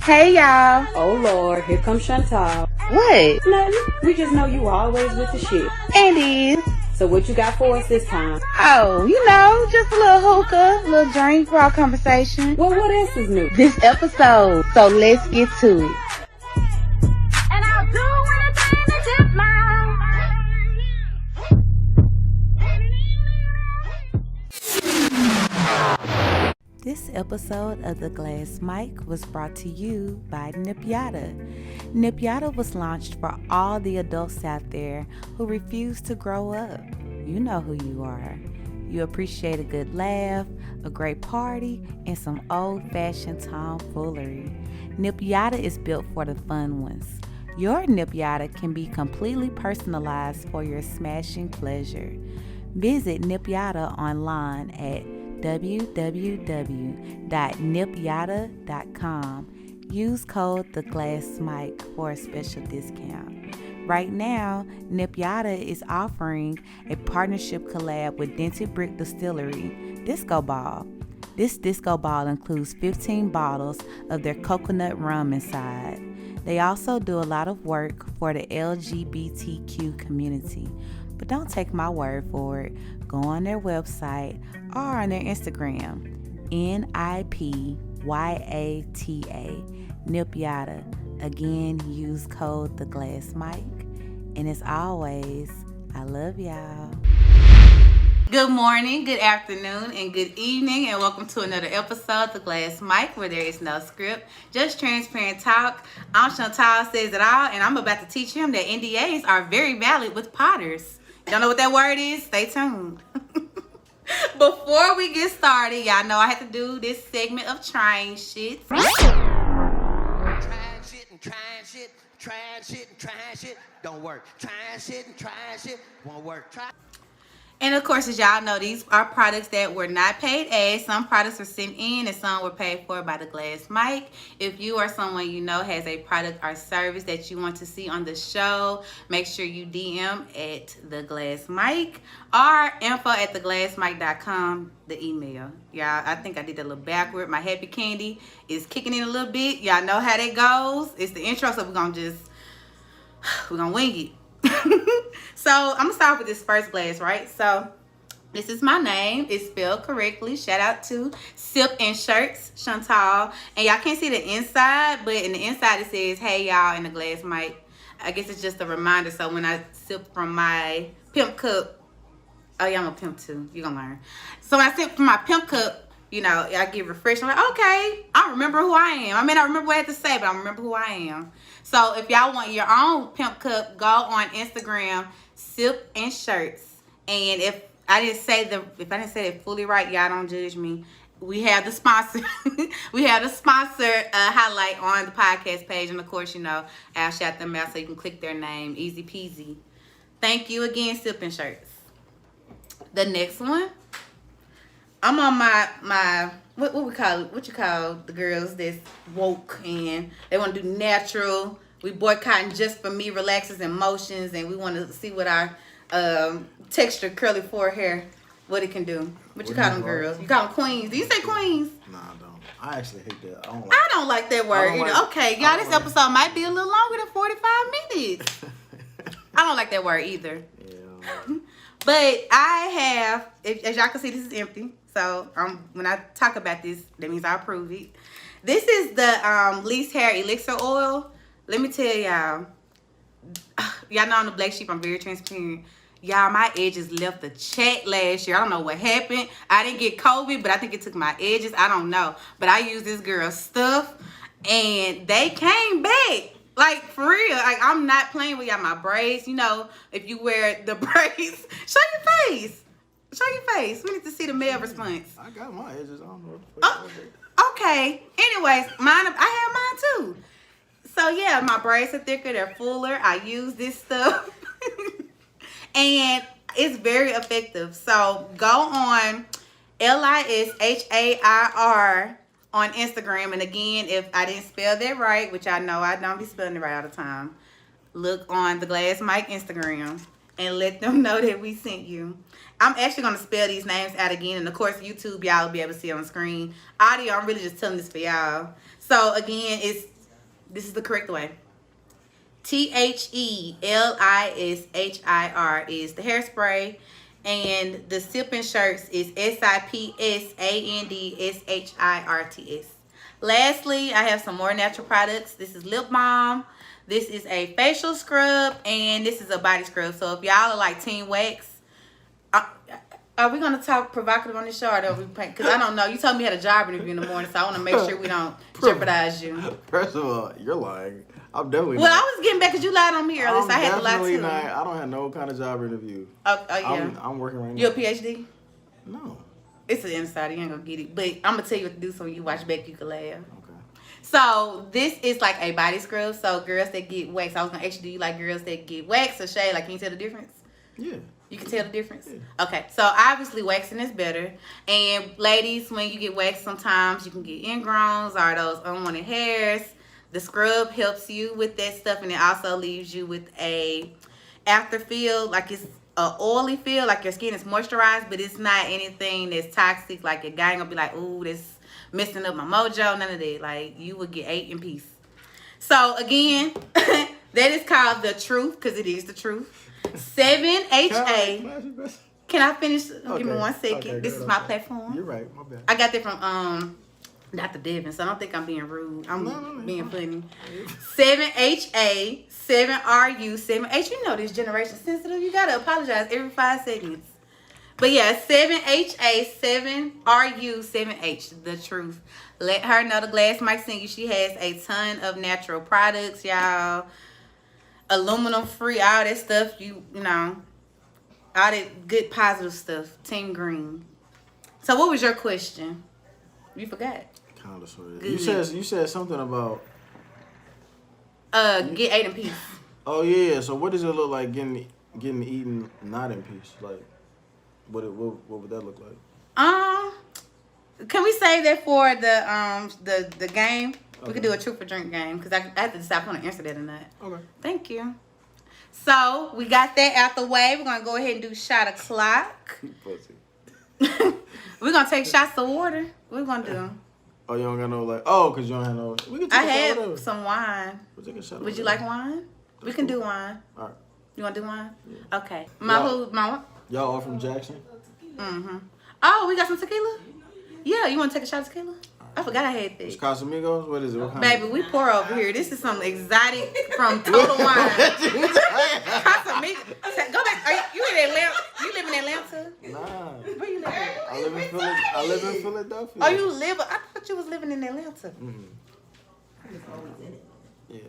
Hey y'all. Oh Lord, here comes Chantal. What? Nothing. We just know you always with the shit. Andy. So what you got for us this time? Oh, you know, just a little hookah, a little drink, raw conversation. Well, what else is new? This episode, so let's get to it. And I'll do anything to get mine. This episode of The Glass Mic was brought to you by Nipiata. Nipiata was launched for all the adults out there who refuse to grow up. You know who you are. You appreciate a good laugh, a great party, and some old-fashioned tomfoolery. Nipiata is built for the fun ones. Your Nipiata can be completely personalized for your smashing pleasure. Visit Nipiata online at www.nipiata.com. Use code TheGlassMic for a special discount. Right now, Nipiata is offering a partnership collab with Dented Brick Distillery, Disco Ball. This Disco Ball includes 15 bottles of their coconut rum inside. They also do a lot of work for the LGBTQ community. But don't take my word for it. Go on their website or on their Instagram, NIPYATA, Nipiata. Again, use code TheGlassMic. And as always, I love y'all. Good morning, good afternoon, and good evening, and welcome to another episode of The Glass Mic, where there is no script, just transparent talk. I'm Chantal Says It All, and I'm about to teach him that NDAs are very valid with potters. Y'all know what that word is? Stay tuned. Before we get started, y'all know I have to do this segment of trying shit. Trying shit and trying shit, trying shit and trying shit, don't work. Trying shit and trying shit, won't work. And of course, as y'all know, these are products that were not paid as. Some products were sent in and some were paid for by The Glass Mic. If you or someone you know has a product or service that you want to see on the show, make sure you DM at The Glass Mic or info@theglassmic.com, the email. Y'all, I think I did that a little backward. My happy candy is kicking in a little bit. Y'all know how that goes. It's the intro, so we're going to wing it. So I'm gonna start with this first glass, right? So this is my name. It's spelled correctly. Shout out to Sip and Shirts, Chantal. And y'all can't see the inside, but in the inside it says, "Hey y'all," in the glass mic. I guess it's just a reminder. So when I sip from my pimp cup, oh yeah, I'm a pimp too. You're gonna learn. So when I sip from my pimp cup, you know, I get refreshed. I'm like, okay, I remember who I am. I may not remember what I had to say, but I remember who I am. So if y'all want your own pimp cup, go on Instagram, Sip and Shirts. And if I didn't say it fully right, y'all don't judge me. We have the sponsor. We have the sponsor highlight on the podcast page, and of course, you know, I'll shout them out so you can click their name. Easy peasy. Thank you again, Sip and Shirts. The next one. I'm on my what we call it? What you call the girls that's woke and they want to do natural. We boycotting just for me, relaxes and motions, and we want to see what our texture curly hair, what it can do. What you call them girls? You call them queens. Do you say queens? Nah, I don't. I actually hate that. I don't like that word either. Okay, y'all, this episode might be a little longer than 45 minutes. I don't like that word either. Yeah. But I have, as y'all can see, this is empty. So when I talk about this, that means I approve it. This is the Least Hair Elixir Oil. Let me tell y'all. Y'all know I'm the black sheep. I'm very transparent. Y'all, my edges left the chat last year. I don't know what happened. I didn't get COVID, but I think it took my edges. I don't know. But I used this girl's stuff, and they came back. Like, for real. Like, I'm not playing with y'all. My braids, you know, if you wear the braids, show your face. Show your face. We need to see the male response. I got my edges. I don't know what the fuck. Okay. Anyways, I have mine too. So yeah, my braids are thicker. They're fuller. I use this stuff. And it's very effective. So go on LISHAIR on Instagram. And again, if I didn't spell that right, which I know I don't be spelling it right all the time, look on the Glass Mic Instagram and let them know that we sent you. I'm actually going to spell these names out again. And, of course, YouTube, y'all will be able to see on the screen. Audio, I'm really just telling this for y'all. So, again, it's This is the correct way. THELISHIR is the hairspray, and the sipping shirts is SIPSANDSHIRTS. Lastly, I have some more natural products. This is lip balm. This is a facial scrub, and this is a body scrub. So if y'all are like Team Wax, are we gonna talk provocative on this show, or don't we? Because I don't know. You told me you had a job interview in the morning, so I want to make sure we don't jeopardize you. First of all, you're lying. I'm definitely. Well, not. I was getting back because you lied on me earlier, so I had to lie too. Not, I don't have no kind of job interview. Oh yeah. I'm working right now. You a PhD? No. It's an insider. You ain't gonna get it, but I'm gonna tell you what to do so when you watch back, you can laugh. Okay. So this is like a body scrub. So girls that get waxed, I was gonna ask you, do you like girls that get waxed or shave? Like, can you tell the difference? Yeah. You can tell the difference? Yeah. Okay, so obviously waxing is better. And ladies, when you get waxed, sometimes you can get ingrowns or those unwanted hairs. The scrub helps you with that stuff, and it also leaves you with a after feel, like it's a oily feel, like your skin is moisturized, but it's not anything that's toxic. Like your guy ain't gonna be like, ooh, this messing up my mojo, none of that. Like, you would get 8 in peace. So again, that is called the truth, because it is the truth. 7HA. Can I finish? Okay. Give me 1 second. Okay, this is my platform. You're right. My bad. I got that from Dr. Devin, so I don't think I'm being rude. I'm being funny. 7HA, 7RU, 7H. You know this generation sensitive. You gotta apologize every 5 seconds. But yeah, 7HA, 7RU, 7H. The truth. Let her know the glass mic sing you. She has a ton of natural products, y'all. Aluminum free, all that stuff. You know, all that good positive stuff. Team Green. So what was your question? You forgot. Kind of sort of. Good. You said something about get 8 in peace. Oh yeah. So what does it look like getting eaten not in peace? Like, what would that look like? Can we save that for the game? Okay. We could do a truth or drink game, because I have to decide if I want to answer that or not. Okay. Thank you. So we got that out the way. We're gonna go ahead and do shot o'clock. Pussy. We're gonna take shots of water. What we gonna do? Oh, you don't got no like. Oh, cause you don't have no. We can take I a shot have whatever. some wine. We'll take a shot. Would you whatever. like wine? We That's can cool. do wine. All right. You wanna do wine? Yeah. Okay. Y'all all from Jackson? Mm-hmm. Oh, we got some tequila? Yeah, you wanna take a shot of tequila? I forgot I had It's that. Casamigos? What is it? What kind Baby, we pour over here. This is some exotic from Total Wine. Casamigos. Go back. You in Atlanta? You live in Atlanta? Nah. Where you live at? I live in Philadelphia. Oh, you live? I thought you was living in Atlanta. Yeah.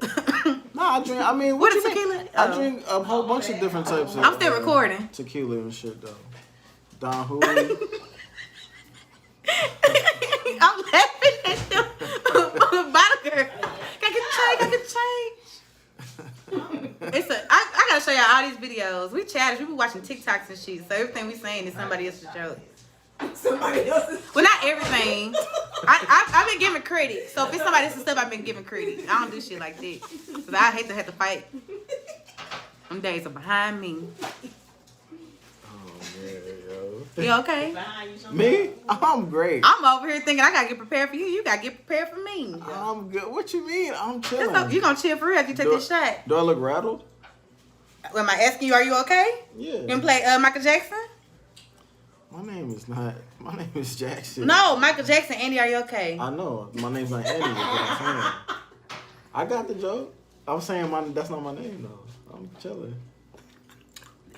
Nah, I drink. I mean, What what is you mean? tequila? I drink a whole bunch of different types of. I'm still recording. Tequila and shit though. Don Julio. I'm laughing at you. Bottle girl. Can I get the change? It's I gotta show y'all all these videos. We childish. We be watching TikToks and shit. So everything we saying is somebody else's joke. Somebody else's. Well, not everything. I've been giving credit. So if it's somebody else's stuff, I've been giving credit. I don't do shit like that. Cause I hate to have to fight. Them days are behind me. You okay? Me? I'm great. I'm over here thinking I gotta get prepared for you. You gotta get prepared for me. I'm good. What you mean? I'm chilling. You gonna chill for real if you take this shot? Do I look rattled? Am I asking you, are you okay? Yeah. You gonna play Michael Jackson? My name is Jackson. No, Michael Jackson. Andy, are you okay? I know. My name's not Andy. That's what I'm saying. I got the joke. I'm saying that's not my name though. I'm chilling.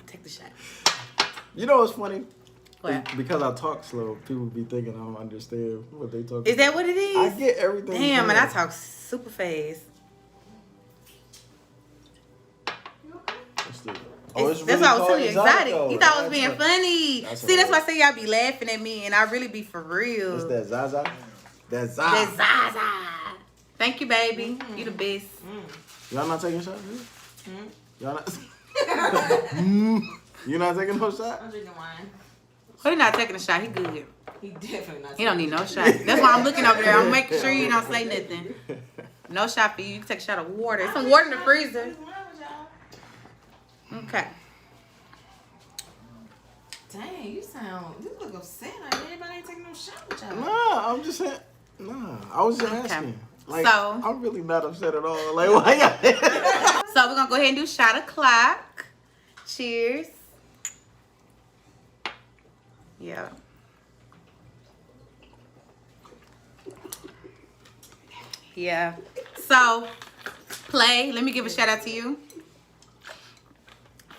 Take the shot. You know what's funny? What? Because I talk slow, people be thinking I don't understand what they talk Is about. that what it is? I get everything. Damn, and I down. talk super fast. It's That's really why I was called telling you exotic. though. You thought I was That's being what- funny. that's See, that's why I what- say y'all be laughing at me, and I really be for real. It's that Zaza. That Zaza. That Zaza. Thank you, baby. You the best. Y'all not taking shots? Y'all not? You not taking no shot? I'm drinking wine. He not taking a shot. He good. He definitely not. He don't need no shot. That's why I'm looking over there. I'm making sure you don't say nothing. No shot for you. You can take a shot of water. There's some water in the freezer. Okay. Dang, you look upset. Like everybody ain't taking no shot with y'all. Nah, I'm just saying. Nah, I was just asking. Like, So I'm really not upset at all. Like, why y'all? So we're gonna go ahead and do shot o'clock. Cheers. Yeah. Yeah. So, Play, let me give a shout out to you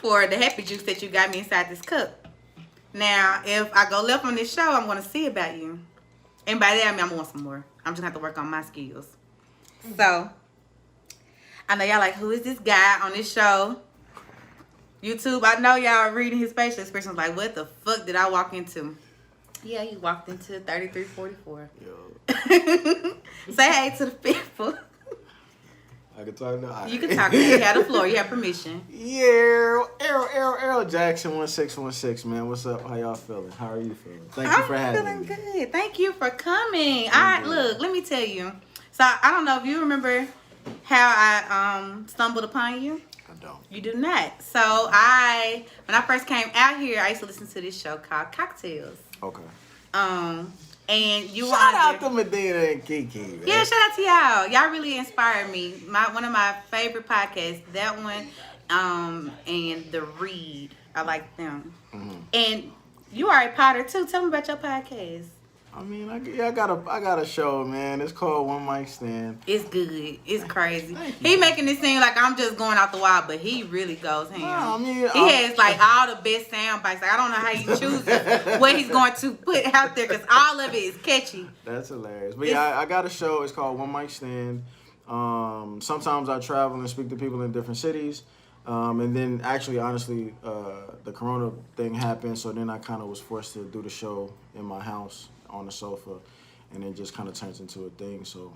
for the happy juice that you got me inside this cup. Now, if I go left on this show, I'm gonna see about you. And by that I mean I'm gonna want some more. I'm just gonna have to work on my skills. So, I know y'all like, who is this guy on this show? YouTube, I know y'all are reading his facial expressions like, what the fuck did I walk into? Yeah, you walked into 3344. Yo, Say hey to the people. I can talk now. You can talk. You have the floor. You have permission. Yeah, Errol Jackson 1616, man. What's up? How y'all feeling? How are you feeling? Thank you for having me. I'm feeling good. Thank you for coming. Look, let me tell you. So I don't know if you remember how I stumbled upon you. I don't. You do not. So when I first came out here, I used to listen to this show called Cocktails. Okay. And you Shout were out to Medina and Kiki, man. Yeah, shout out to y'all. Y'all really inspired me. One of my favorite podcasts, that one, and The Read. I like them. Mm-hmm. And you are a potter too. Tell me about your podcast. I mean, I got a show, man. It's called One Mic Stand. It's good. It's crazy. He making it seem like I'm just going out the wild, but he really goes ham. No, I mean, he has like all the best sound bites. Like, I don't know how he chooses what he's going to put out there because all of it is catchy. That's hilarious. But yeah, I got a show. It's called One Mic Stand. Sometimes I travel and speak to people in different cities. And then actually, honestly, the Corona thing happened. So then I kind of was forced to do the show in my house on the sofa, and it just kind of turns into a thing. So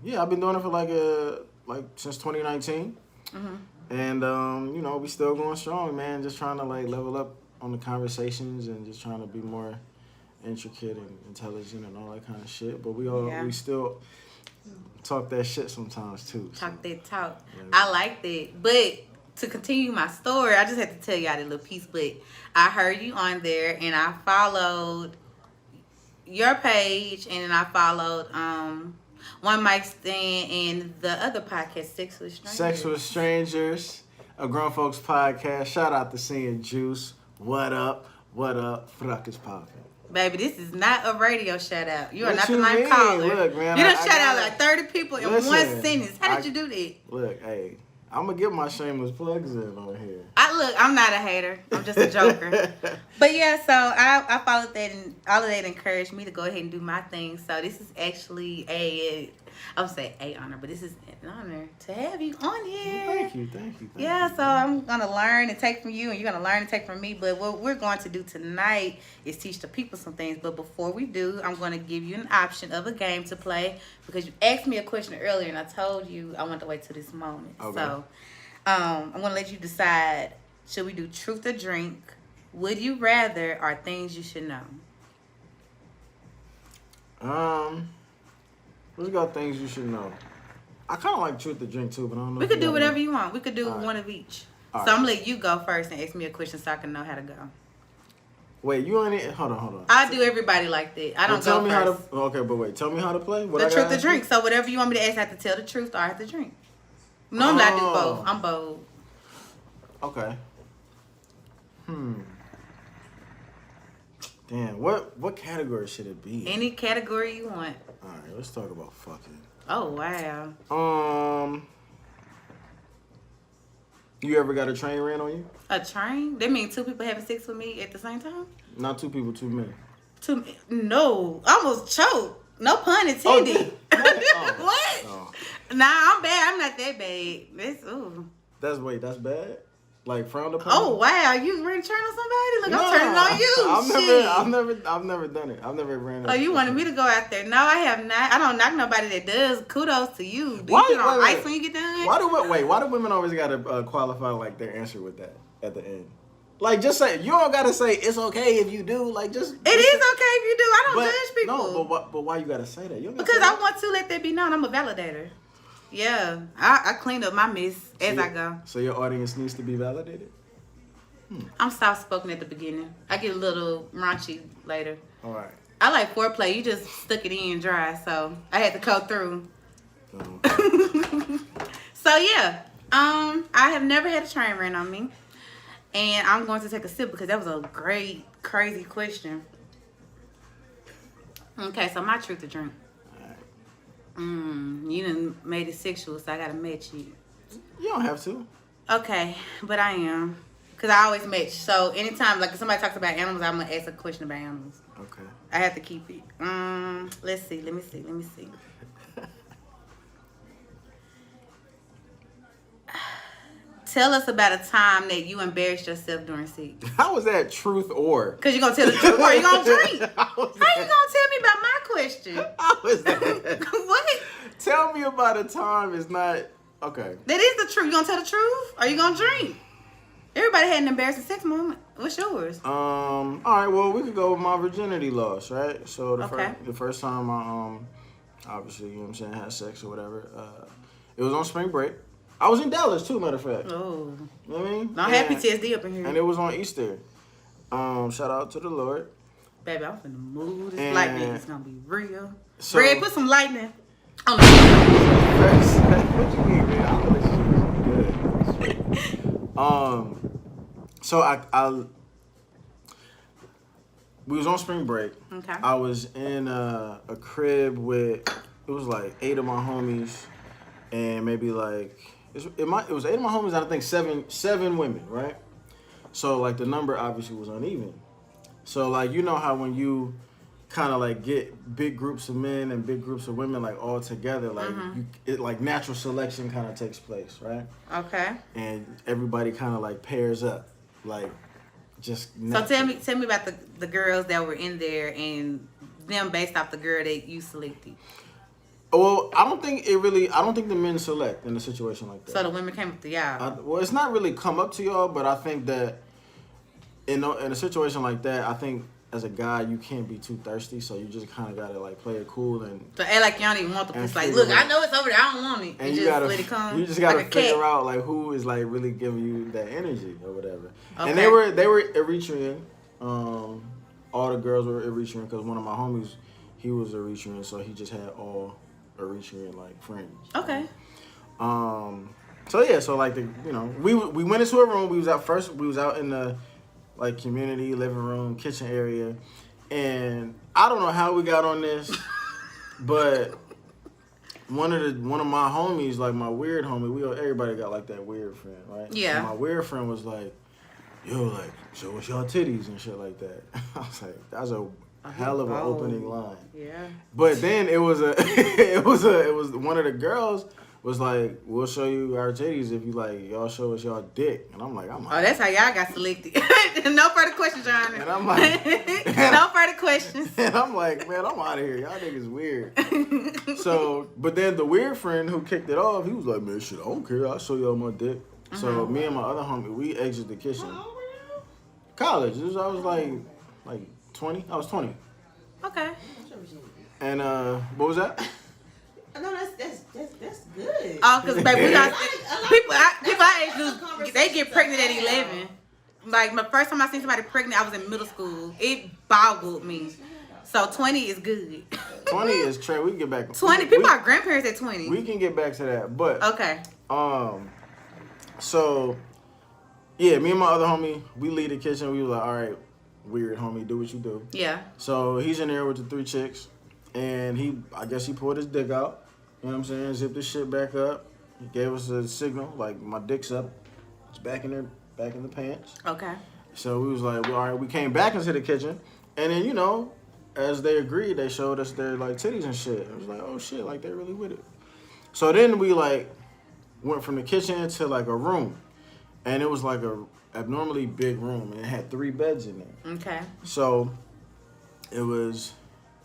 yeah, I've been doing it for like since 2019, and you know, we still going strong, man. Just trying to like level up on the conversations and just trying to be more intricate and intelligent and all that kind of shit. But we still talk that shit sometimes too. Talk so. that talk. Yeah. I like that. But to continue my story, I just had to tell y'all that little piece. But I heard you on there, and I followed your page, and then I followed One Mic Stand and the other podcast, Sex with Strangers. Sex with Strangers, a grown folks podcast. Shout out to Seeing Juice. What up? What up? Fuck is poppin'. Baby, this is not a radio shout out. You are What not you the ninth mean? caller. Look, man, you done I shout out gotta- like 30 people in Listen, one sentence. How did you do that? Look, hey, I'm gonna get my shameless plugs in on here. I'm not a hater. I'm just a joker. But yeah, so I followed that, and all of that encouraged me to go ahead and do my thing. So this is actually I would say a honor, but this is an honor to have you on here. Thank you. Yeah, so I'm gonna learn and take from you, and you're gonna learn and take from me. But what we're going to do tonight is teach the people some things. But before we do, I'm gonna give you an option of a game to play because you asked me a question earlier, and I told you I wanted to wait till this moment. Okay. So I'm gonna let you decide. Should we do truth or drink? Would you rather, or things you should know? Let's go things you should know. I kind of like truth or drink too, but I don't know. We if could you do got whatever any. you want. We could do All right. one of each. All So right. I'm gonna let you go first and ask me a question so I can know how to go. Wait, you ain't hold on. I do everybody like that. I don't tell go me first. how to. Okay, but wait, tell me how to play. What The I truth gotta or drink. ask So whatever you want me to ask, I have to tell the truth or I have to drink. Normally I do both. I'm bold. you? Okay. Damn, what category should it be? Any category you want. All right, let's talk about fucking. Oh, wow. You ever got a train ran on you? A train? That means two people having sex with me at the same time? Not two people, too many. No. I almost choked. No pun intended. Oh. What? Oh. Nah, I'm bad. I'm not that bad. That's bad. Like frowned upon. Oh, wow. You ready to turn on somebody? Look, I'm turning on you. I've never done it. I've never ran. Oh, you wanted me to go out there? No, I have not. I don't knock nobody that does. Kudos to you. Do Why- you put on wait. ice when you get done? Why do women always gotta qualify like their answer with that at the end? Like, just say you don't gotta say it's okay if you do. Like, just It is okay if you do. I don't but, judge people. No, but why you gotta say that? You don't gotta Because say I want to let that be known. I'm a validator. Yeah, I clean up my mess as I go. So your audience needs to be validated. I'm soft spoken at the beginning. I get a little raunchy later. All right. I like foreplay. You just stuck it in dry, so I had to go through. So yeah, I have never had a train ran on me, and I'm going to take a sip because that was a great, crazy question. Okay, so my truth to drink. You done made it sexual, so I gotta match you. You don't have to. Okay, but I am. Because I always match. So anytime, like, if somebody talks about animals, I'm going to ask a question about animals. Okay. I have to keep it. Let's see. Let me see. Tell us about a time that you embarrassed yourself during sex. How was that truth or? Because you're going to tell the truth or you're going to drink. How you going to tell me about my question? How was that? What? Tell me about a time it's not... Okay. That is the truth. You going to tell the truth or you going to drink? Everybody had an embarrassing sex moment. What's yours? All right, well, we could go with my virginity loss, right? So Okay. the first time I, obviously, you know what I'm saying, had sex or whatever, it was on spring break. I was in Dallas, too, matter of fact. Oh. You know what I mean? Don't have PTSD up in here. And it was on Easter. Shout out to the Lord. Baby, I'm finna move this And lightning. It's gonna be real. so- Red, put some lightning on the First, what you mean, man? I know this shit is good. So we was on spring break. Okay. I was in a crib with, it was like 8 of my homies, and maybe like it was 8 of my homies. And I think seven women, right? So like the number obviously was uneven. So like you know how when you kind of like get big groups of men and big groups of women like all together, like it like natural selection kind of takes place, right? Okay. And everybody kind of like pairs up, like just. So tell me about the girls that were in there and them based off the girl that you selected. Well, I don't think the men select in a situation like that. So the women came up to y'all. Well, it's not really come up to y'all, but I think that in a situation like that, I think as a guy you can't be too thirsty, so you just kind of gotta like play it cool and. So act like you don't even want the pussy. Like, figure look, out- I know it's over there. I don't want it. And You you just gotta, let it come. you just gotta like a cat. figure out like who is like really giving you that energy or whatever. Okay. And they were Eritrean. All the girls were Eritrean because one of my homies, he was Eritrean, so he just had all Eritrean like friends. Okay. So yeah, so like we went into a room. We was out in the like community living room, kitchen area, and I don't know how we got on this, but one of my homies, like my weird homie, everybody got like that weird friend, right? Yeah. So my weird friend was like, "Yo, like, show us y'all titties and shit like that." I was like, "That's a hell of an opening line." Yeah. But then it was one of the girls was like, "We'll show you our titties if you like. Y'all show us y'all dick." And I'm like, Oh, that's how y'all got selected. No further questions, Your Honor. And I'm like, no further questions. and I'm like, man, I'm out of here. Y'all niggas weird. So, but then the weird friend who kicked it off, he was like, man, shit, I don't care. I'll show y'all my dick. So me and my other homie, we exited the kitchen. College. I was like 20. I was 20. Okay. And what was that? No, that's good. Oh, because baby, we got people our age do, they get pregnant at 11. Like my first time I seen somebody pregnant, I was in middle school. It boggled me. So 20 is good. 20 is true. We can get back. 20 people are grandparents at 20. We can get back to that, but Okay. So yeah, me and my other homie, we leave the kitchen. We was like, all right, weird homie, do what you do. Yeah. So he's in there with the 3 chicks, and I guess he pulled his dick out. You know what I'm saying? Zipped his shit back up. He gave us a signal, like my dick's up. It's back in the pants. Okay. So we was like, well, all right, we came back into the kitchen, and then as they agreed, they showed us their like titties and shit. It was like, oh shit, like they really with it. So then we like went from the kitchen to like a room, and it was like a abnormally big room, and it had 3 beds in there. Okay. So it was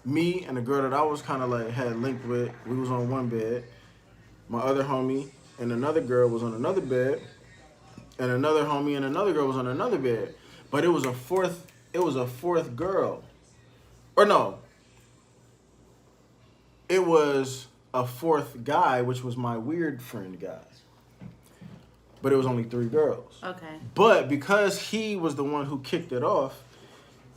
me and the girl that I was kind of like had linked with. We was on one bed. My other homie and another girl was on another bed, and another homie and another girl was on another bed. But it was a fourth girl. Or no. It was a 4th guy, which was my weird friend guy. But it was only 3 girls. Okay. But because he was the one who kicked it off,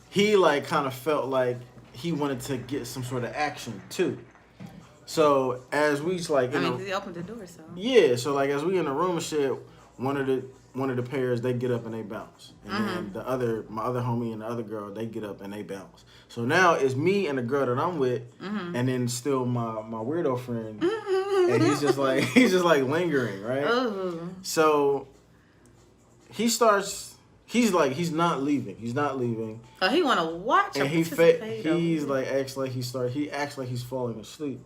he like kind of felt like he wanted to get some sort of action too. So as we like, I mean, he opened the door, so. yeah. So like as we in the room and shit, one of the pairs they get up and they bounce, and then my other homie and the other girl they get up and they bounce. So now it's me and the girl that I'm with, and then still my weirdo friend, and he's just like lingering, right? Ooh. So he starts. He's not leaving. He's not leaving. Oh, he want to watch and he's acts like he's falling asleep.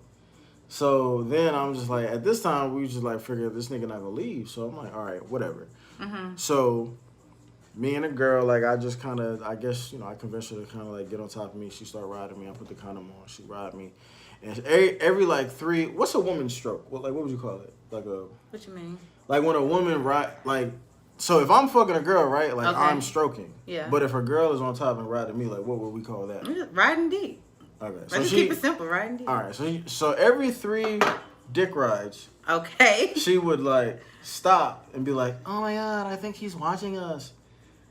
So then I'm just like, at this time we just like figure this nigga not gonna leave. So I'm like, all right, whatever. So me and the girl, like I just kind of, I guess I convinced her to kind of like get on top of me. She started riding me. I put the condom on. She ride me, and every like 3. What's a woman's stroke? What would you call it? Like a. What you mean? Like when a woman like. So if I'm fucking a girl, right, like okay. I'm stroking. Yeah. But if a girl is on top and riding me, like what would we call that? Riding dick. Okay. So just keep it simple, riding dick. All right. So every 3 dick rides. Okay. She would like stop and be like, "Oh my God, I think he's watching us."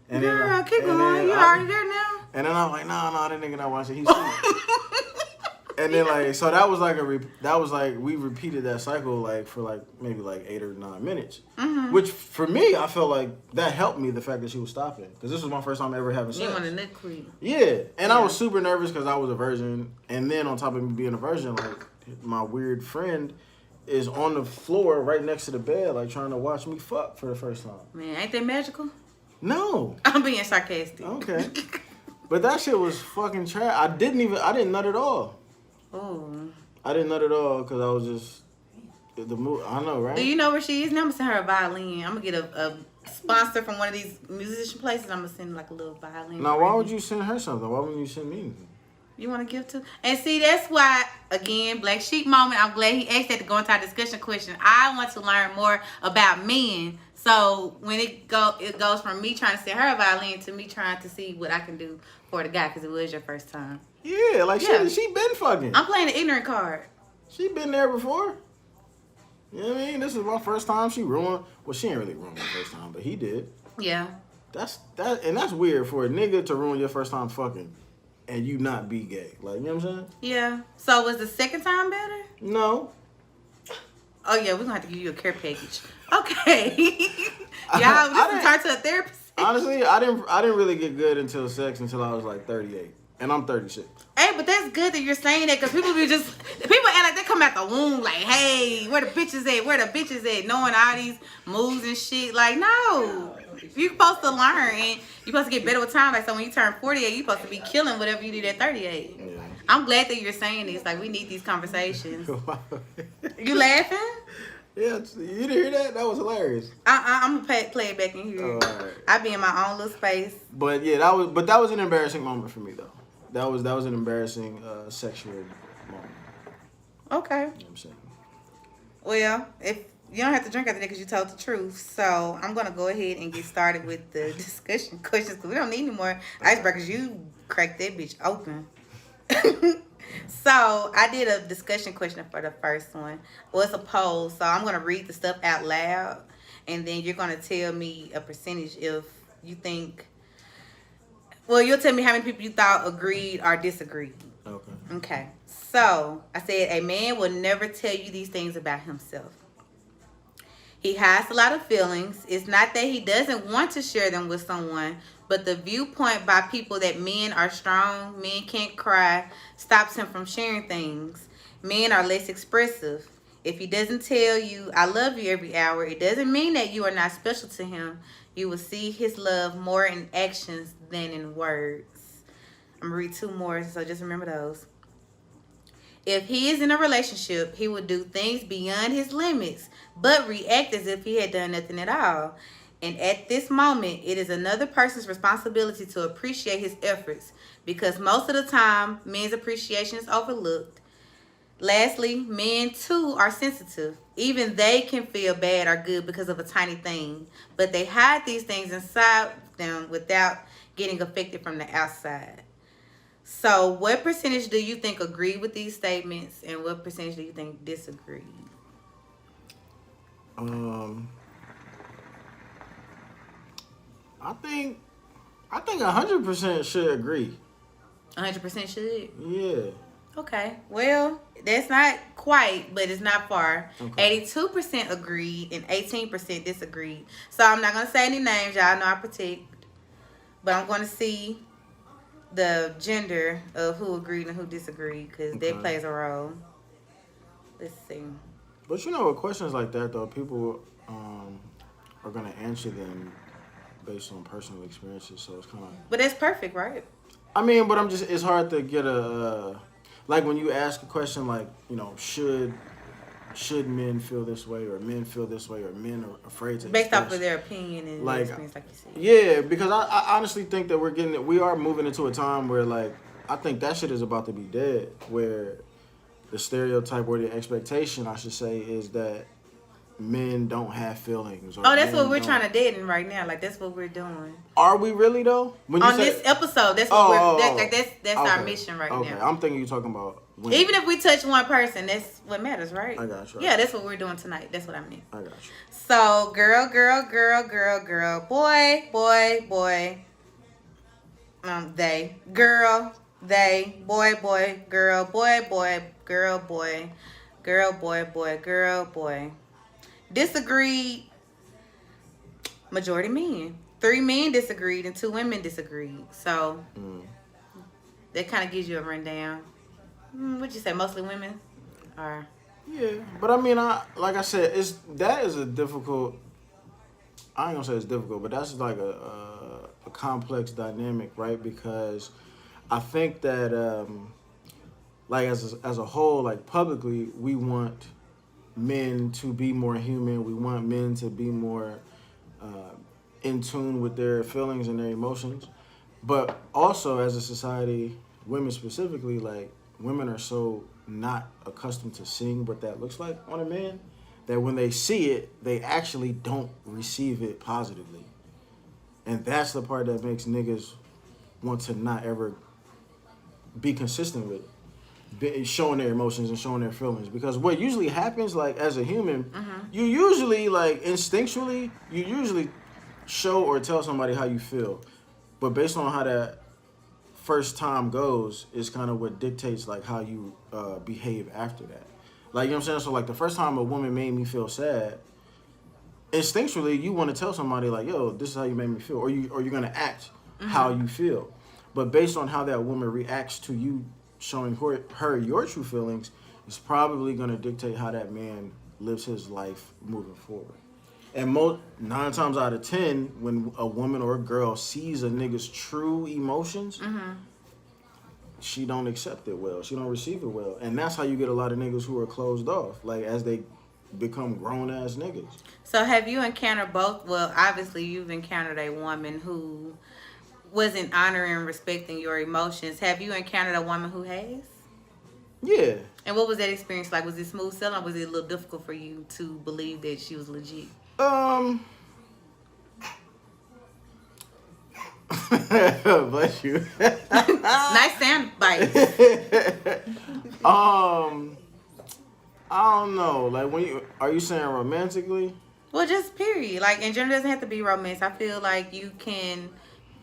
And girl, then, keep going. You already there now. And then I'm like, "No, that nigga not watching. He's sleeping." And then like, so that was like we repeated that cycle like for like maybe like 8 or 9 minutes, which for me I felt like that helped me, the fact that she was stopping, because this was my first time ever having sex. You want a nut queen? Yeah, and I was super nervous because I was a virgin, and then on top of me being a virgin, like my weird friend is on the floor right next to the bed, like trying to watch me fuck for the first time. Man, ain't that magical? No. I'm being sarcastic. Okay. But that shit was fucking trash. I didn't nut at all. Oh. I didn't nut at all because I was just the move. I know, right? Do you know where she is? Now I'm gonna send her a violin. I'm gonna get a sponsor from one of these musician places. I'm gonna send like a little violin. Now, why would you send her something? Why wouldn't you send me anything? You want to give to? And see, that's why, again, Black Sheep moment. I'm glad he asked that to go into our discussion question. I want to learn more about men. So when it goes from me trying to send her a violin to me trying to see what I can do for the guy, because it was your first time. Yeah, like she been fucking. I'm playing the ignorant card. She been there before. You know what I mean? This is my first time. She ruined. Well, she ain't really ruined my first time, but he did. Yeah. That's weird for a nigga to ruin your first time fucking, and you not be gay. Like, you know what I'm saying? Yeah. So was the second time better? No. Oh yeah, we're gonna have to give you a care package. Okay. Y'all, this is talk to a therapist. Honestly, I didn't really get good until I was like 38, and I'm 36. Hey, but that's good that you're saying that, because people act like they come out the womb like, hey, where the bitches at? Where the bitches at? Knowing all these moves and shit. Like, no. You're supposed to learn, and you're supposed to get better with time. Like, so when you turn 48, you're supposed to be killing whatever you did at 38. Yeah. I'm glad that you're saying this. Like, we need these conversations. You laughing? Yeah, you didn't hear that? That was hilarious. I'm gonna play it back in here. Oh, all right. I be in my own little space. But yeah, that was an embarrassing moment for me though. That was an embarrassing sexual moment. Okay. You know what I'm saying? Well, if you don't have to drink after that because you told the truth, so I'm gonna go ahead and get started with the discussion questions, because we don't need any more icebreakers. You cracked that bitch open. So I did a discussion question for the first one. Well, it's a poll, so I'm gonna read the stuff out loud, and then you're gonna tell me a percentage if you think. Well, you'll tell me how many people you thought agreed or disagreed. Okay. Okay. So I said a man will never tell you these things about himself. He hides a lot of feelings. It's not that he doesn't want to share them with someone, but the viewpoint by people that men are strong, men can't cry, stops him from sharing things. Men are less expressive. If he doesn't tell you, I love you every hour, it doesn't mean that you are not special to him. You will see his love more in actions than in words. I'm going to read 2 more, so just remember those. If he is in a relationship, he will do things beyond his limits, but react as if he had done nothing at all. And at this moment, it is another person's responsibility to appreciate his efforts, because most of the time, men's appreciation is overlooked. Lastly, men too are sensitive. Even they can feel bad or good because of a tiny thing, but they hide these things inside them without getting affected from the outside. So what percentage do you think agree with these statements, and what percentage do you think disagree? I think 100% should agree. 100% should? Yeah. Okay, well, that's not quite, but it's not far. Okay. 82% agreed and 18% disagreed. So I'm not gonna say any names, y'all know I protect, but I'm gonna see the gender of who agreed and who disagreed because that plays a role. Let's see. But you know, with questions like that, though, people are gonna answer them based on personal experiences. So it's kind of. But that's perfect, right? I mean, but it's hard to get like when you ask a question like, you know, should men feel this way or men feel this way or men are afraid to based express, off of their opinion and like, experience, like you said. Yeah, because I honestly think that we are moving into a time where, like, I think that shit is about to be dead, where the stereotype or the expectation, I should say, is that men don't have feelings. Or that's what we're trying to deaden right now. Like, that's what we're doing. Are we really, though? When you on this episode, that's what that's our mission right now. I'm thinking you're talking about women. Even if we touch one person, that's what matters, right? I got you. Yeah, that's what we're doing tonight. That's what I mean. I got you. So, girl, boy. They, girl, they, boy, girl, boy. Disagreed. Majority men. 3 men disagreed and 2 women disagreed. So that kind of gives you a rundown. What'd you say? Mostly women? Or yeah, but I mean, like I said, that is a difficult. I ain't gonna say it's difficult, but that's like a complex dynamic, right? Because I think that like as a whole, like publicly, we want men to be more human. We want men to be more in tune with their feelings and their emotions. But also as a society, women specifically, like women are so not accustomed to seeing what that looks like on a man that when they see it, they actually don't receive it positively. And that's the part that makes niggas want to not ever be consistent with it. Showing their emotions and showing their feelings, because what usually happens, like as a human, you usually, like instinctually, you usually show or tell somebody how you feel, but based on how that first time goes is kind of what dictates like how you behave after that. Like, you know what I'm saying? So like the first time a woman made me feel sad, instinctually you want to tell somebody like, yo, this is how you made me feel, or you're gonna act how you feel. But based on how that woman reacts to you showing her your true feelings, is probably going to dictate how that man lives his life moving forward. And 9 times out of 10, when a woman or a girl sees a nigga's true emotions, she don't accept it well. She don't receive it well. And that's how you get a lot of niggas who are closed off, like as they become grown-ass niggas. So have you encountered both? Well, obviously you've encountered a woman who wasn't honoring and respecting your emotions. Have you encountered a woman who has? Yeah. And what was that experience like? Was it smooth sailing, or was it a little difficult for you to believe that she was legit? Bless you. Nice sound bite. I don't know. Like, are you saying romantically? Well, just period. Like, in general, it doesn't have to be romance. I feel like you can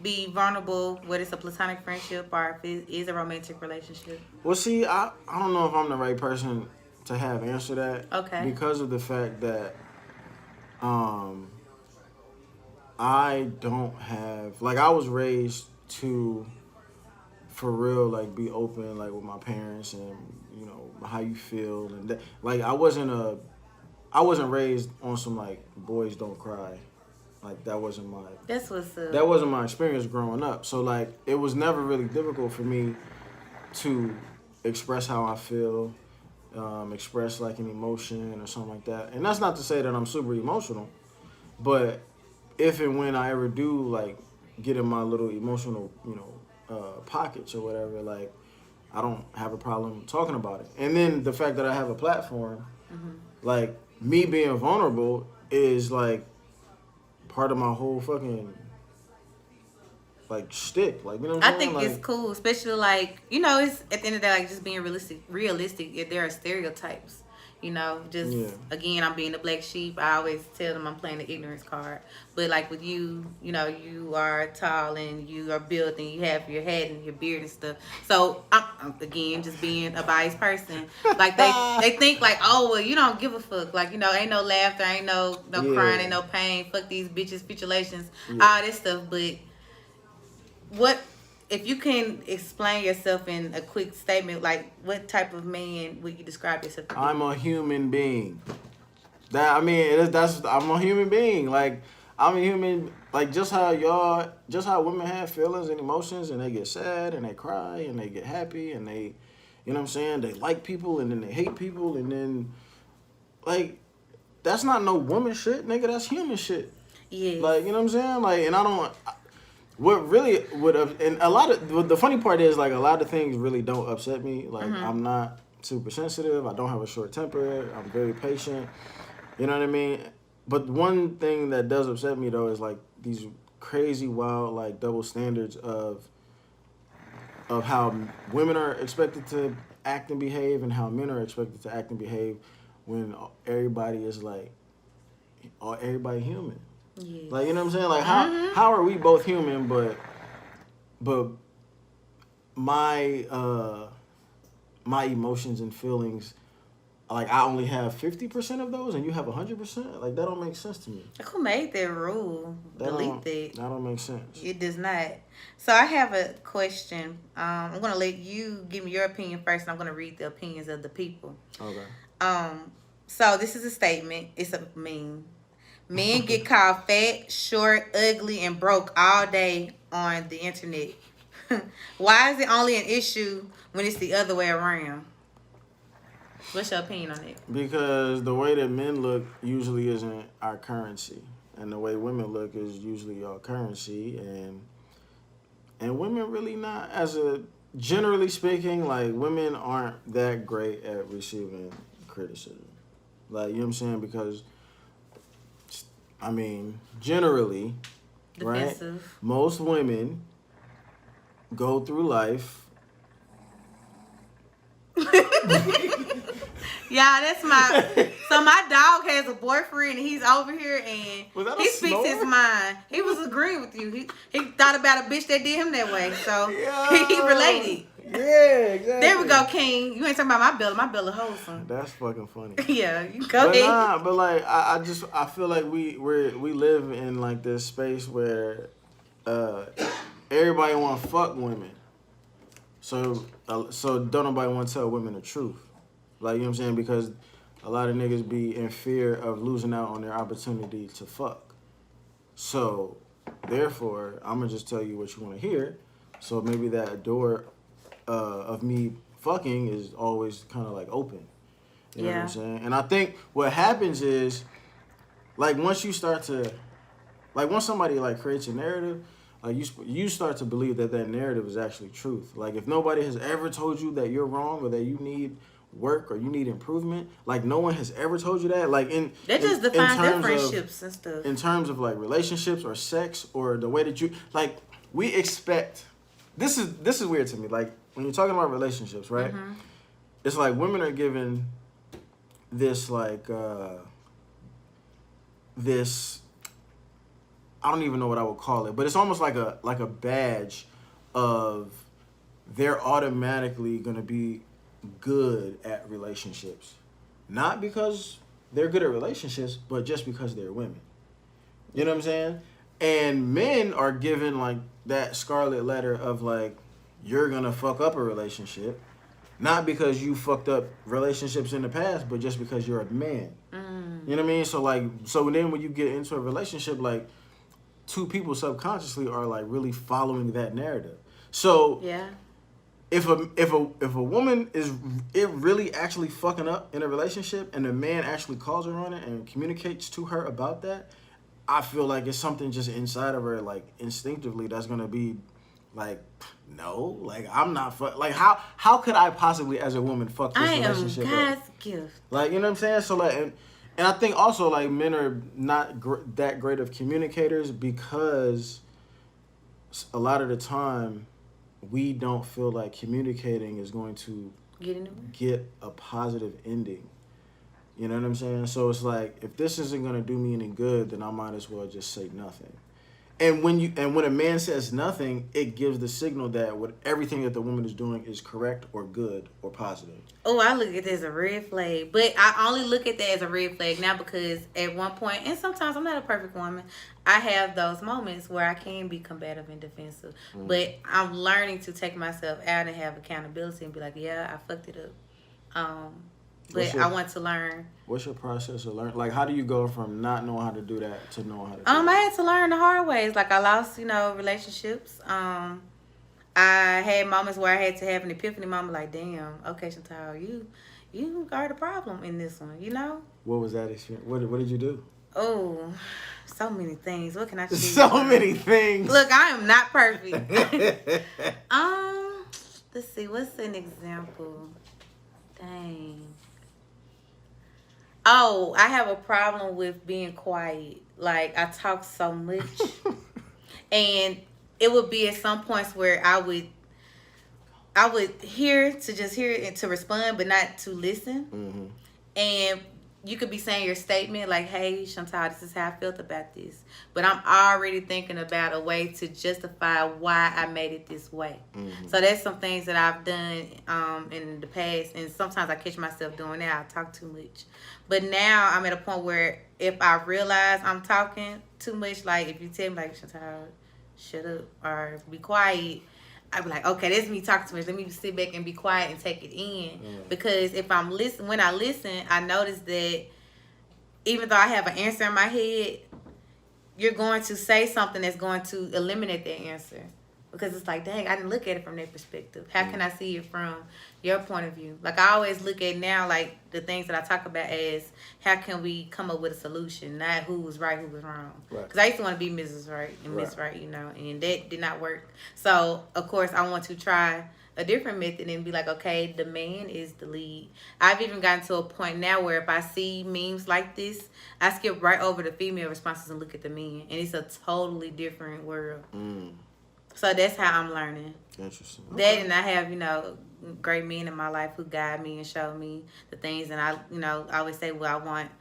be vulnerable, whether it's a platonic friendship or if it is a romantic relationship. Well, see, I don't know if I'm the right person to have answer that. Okay. Because of the fact that I don't have, like, I was raised to, for real, like, be open, like, with my parents and, you know, how you feel. And that, like, I wasn't raised on some, like, boys don't cry. Like, that wasn't my experience growing up. So, like, it was never really difficult for me to express how I feel, express, like, an emotion or something like that. And that's not to say that I'm super emotional, but if and when I ever do, like, get in my little emotional, you know, pockets or whatever, like, I don't have a problem talking about it. And then the fact that I have a platform, like, me being vulnerable is, like, part of my whole fucking, like, shtick. Like, you know what I'm saying? I think it's cool, especially, like, you know, it's at the end of the day, like, just being realistic. There are stereotypes. You know, just again, I'm being the black sheep. I always tell them I'm playing the ignorance card. But like with you, you know, you are tall and you are built and you have your head and your beard and stuff. So I'm again just being a biased person. Like they think like, oh well, you don't give a fuck. Like, you know, ain't no laughter, ain't no crying, ain't no pain. Fuck these bitches, fitulations, all this stuff. But what? If you can explain yourself in a quick statement, like what type of man would you describe yourself to be? I'm a human being. I'm a human being. Like, I'm a human. Like, just how women have feelings and emotions, and they get sad and they cry and they get happy and they, you know what I'm saying? They like people and then they hate people and then, like, that's not no woman shit, nigga. That's human shit. Yeah. Like, you know what I'm saying? Like, and I don't. What really would have, and a lot of, the funny part is, like, a lot of things really don't upset me. Like, I'm not super sensitive. I don't have a short temper. I'm very patient. You know what I mean? But one thing that does upset me, though, is, like, these crazy, wild, like, double standards of how women are expected to act and behave and how men are expected to act and behave when everybody is, like, everybody human. Yes. Like, you know what I'm saying? Like, how are we both human, but my emotions and feelings, like, I only have 50% of those and you have 100%? Like, that don't make sense to me. Who made that rule? Delete that. That don't make sense. It does not. So I have a question. I'm going to let you give me your opinion first, and I'm going to read the opinions of the people. Okay. So this is a statement. It's a meme. Men get called fat, short, ugly, and broke all day on the internet. Why is it only an issue when it's the other way around? What's your opinion on it? Because the way that men look usually isn't our currency. And the way women look is usually our currency. And women really not, generally speaking, like, women aren't that great at receiving criticism. Like, you know what I'm saying? Because, I mean, generally, defensive. Right? Most women go through life. Yeah, that's my dog has a boyfriend and he's over here and he speaks his mind. He was agreeing with you. He thought about a bitch that did him that way. So he related. Yeah, exactly. There we go, King. You ain't talking about my Bella. My Bella wholesome. That's fucking funny. Yeah, you go ahead. But like I feel like we live in, like, this space where everybody want to fuck women. So don't nobody want to tell women the truth. Like, you know what I'm saying? Because a lot of niggas be in fear of losing out on their opportunity to fuck. So, therefore, I'm going to just tell you what you want to hear. So maybe that door of me fucking is always kind of, like, open. You know what I'm saying? And I think what happens is, like, once somebody, like, creates a narrative, like, you start to believe that narrative is actually truth. Like, if nobody has ever told you that you're wrong or that you need work or you need improvement, like, no one has ever told you that. Like, that just defines their friendships and stuff. In terms of, like, relationships or sex or the way that you, like, we expect. This is weird to me. Like, when you're talking about relationships, right? Mm-hmm. It's like women are given this, like, this. I don't even know what I would call it, but it's almost like a badge of they're automatically gonna be good at relationships. Not because they're good at relationships, but just because they're women. You know what I'm saying? And men are given, like, that scarlet letter of, like, you're gonna fuck up a relationship. Not because you fucked up relationships in the past, but just because you're a man. Mm. You know what I mean? So then when you get into a relationship, like, two people subconsciously are, like, really following that narrative. So yeah. If a woman is really actually fucking up in a relationship and the man actually calls her on it and communicates to her about that, I feel like it's something just inside of her, like, instinctively that's gonna be like, no, like, I'm not like, how could I possibly as a woman fuck this relationship up? I am God's gift. Like, you know what I'm saying? So, like, and I think also, like, men are not that great of communicators because a lot of the time we don't feel like communicating is going to get a positive ending. You know what I'm saying? So it's like, if this isn't gonna do me any good, then I might as well just say nothing. And when a man says nothing, it gives the signal that everything that the woman is doing is correct or good or positive. Oh, I look at this as a red flag. But I only look at that as a red flag now because at one point, and sometimes I'm not a perfect woman, I have those moments where I can be combative and defensive. But I'm learning to take myself out and have accountability and be like, yeah, I fucked it up. But I want to learn. What's your process of learning? Like, how do you go from not knowing how to do that to knowing how to do I had to learn the hard ways. Like, I lost, relationships. I had moments where I had to have an epiphany moment, like, damn, okay, Chantal, you are the problem in this one, What was that experience? What did you do? Oh, so many things. What can I choose? So many things. Look, I am not perfect. Let's see. What's an example? Dang. Oh, I have a problem with being quiet. Like, I talk so much. And it would be at some points where I would hear it and to respond, but not to listen. Mm-hmm. And you could be saying your statement like, hey, Chantal, this is how I felt about this. But I'm already thinking about a way to justify why I made it this way. Mm-hmm. So that's some things that I've done in the past. And sometimes I catch myself doing that. I talk too much. But now I'm at a point where if I realize I'm talking too much, like if you tell me, like, Chantal, shut up or be quiet, I'd be like, okay, that's me talking too much. Let me sit back and be quiet and take it in. Because if I'm when I listen, I notice that even though I have an answer in my head, you're going to say something that's going to eliminate that answer. Because it's like, dang, I didn't look at it from that perspective. How can I see it from your point of view? Like, I always look at now, like, the things that I talk about as how can we come up with a solution, not who was right, who was wrong. Because I used to want to be Mrs. Right and Miss Right, and that did not work. So, of course, I want to try a different method and be like, okay, the man is the lead. I've even gotten to a point now where if I see memes like this, I skip right over the female responses and look at the men. And it's a totally different world. So that's how I'm learning. Interesting. That, and I have, great men in my life who guide me and show me the things. And I always say, well, I want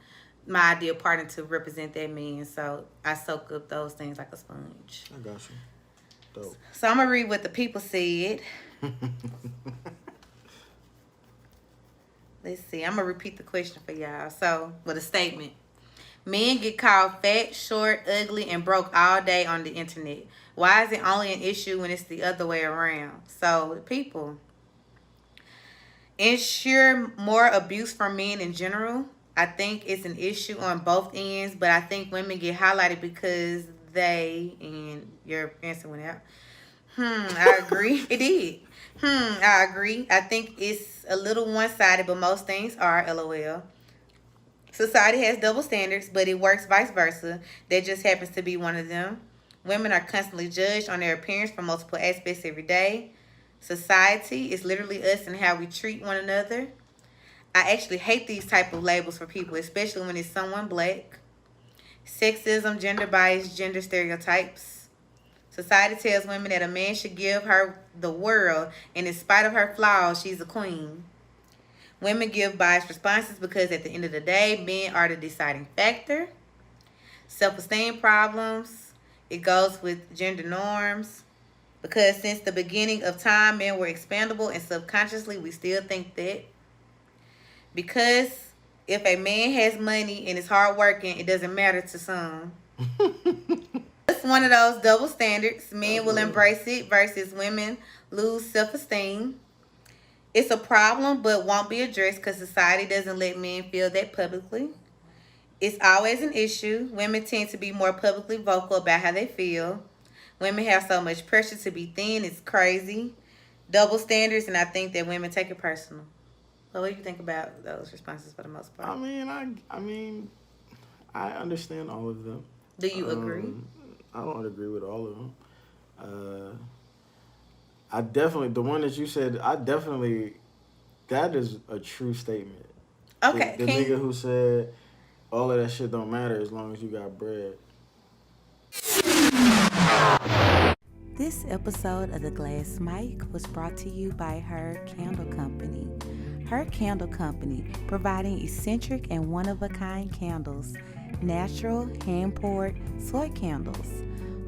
my ideal partner to represent that man. So I soak up those things like a sponge. I got you. Dope. So I'm going to read what the people said. Let's see. I'm going to repeat the question for y'all. So, with a statement. Men get called fat, short, ugly, and broke all day on the internet. Why is it only an issue when it's the other way around? So, people, ensure more abuse from men in general. I think it's an issue on both ends, but I think women get highlighted because they, and your answer went out. I agree. It did. I agree. I think it's a little one-sided, but most things are, LOL. Society has double standards, but it works vice versa. That just happens to be one of them. Women are constantly judged on their appearance from multiple aspects every day. Society is literally us and how we treat one another. I actually hate these type of labels for people, especially when it's someone black. Sexism, gender bias, gender stereotypes. Society tells women that a man should give her the world, and in spite of her flaws, she's a queen. Women give biased responses because at the end of the day, men are the deciding factor. Self-esteem problems. It goes with gender norms. Because since the beginning of time, men were expandable, and subconsciously we still think that. Because if a man has money and is hardworking, it doesn't matter to some. It's one of those double standards. Men will embrace it versus women lose self-esteem. It's a problem, but won't be addressed because society doesn't let men feel that publicly. It's always an issue. Women tend to be more publicly vocal about how they feel. Women have so much pressure to be thin. It's crazy. Double standards, and I think that women take it personal. So what do you think about those responses for the most part? I mean, I understand all of them. Do you agree? I don't agree with all of them. I definitely, the one that you said, that is a true statement. Okay. The nigga who said all of that shit don't matter as long as you got bread. This episode of The Glass Mic was brought to you by Her Candle Company. Her Candle Company, providing eccentric and one-of-a-kind candles, natural, hand-poured soy candles.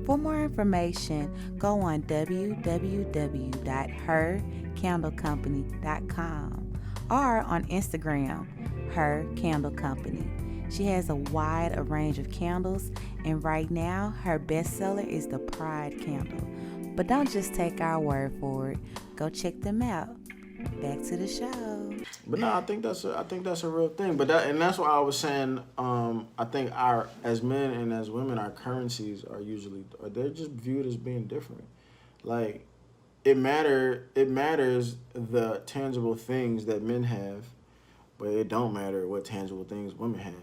For more information, go on www.hercandlecompany.com or on Instagram, Her Candle Company. She has a wide range of candles, and right now, her bestseller is the Pride candle. But don't just take our word for it. Go check them out. Back to the show. But no, I think that's a real thing. But that's why I was saying. I think as men and as women, our currencies are they're just viewed as being different. Like it matters the tangible things that men have, but it don't matter what tangible things women have.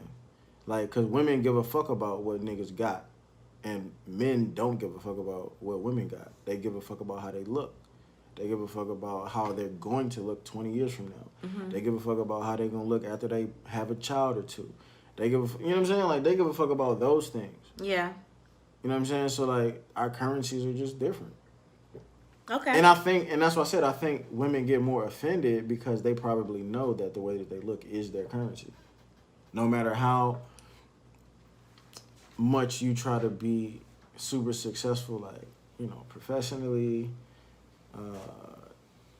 Like, cause women give a fuck about what niggas got, and men don't give a fuck about what women got. They give a fuck about how they look. They give a fuck about how they're going to look 20 years from now. Mm-hmm. They give a fuck about how they're going to look after they have a child or two. They give you know what I'm saying? Like, they give a fuck about those things. Yeah. You know what I'm saying? So, like, our currencies are just different. Okay. And that's why I said, I think women get more offended because they probably know that the way that they look is their currency. No matter how much you try to be super successful, like, you know, professionally,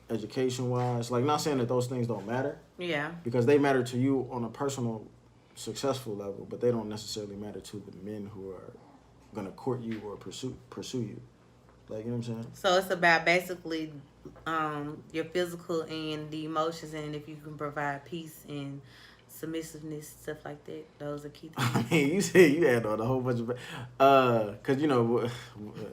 education-wise, like, not saying that those things don't matter. Yeah. Because they matter to you on a personal, successful level, but they don't necessarily matter to the men who are gonna court you or pursue you. Like, you know what I'm saying? So it's about basically your physical and the emotions, and if you can provide peace and submissiveness, stuff like that. Those are key things. I mean, you said you had on a whole bunch of, cause you know,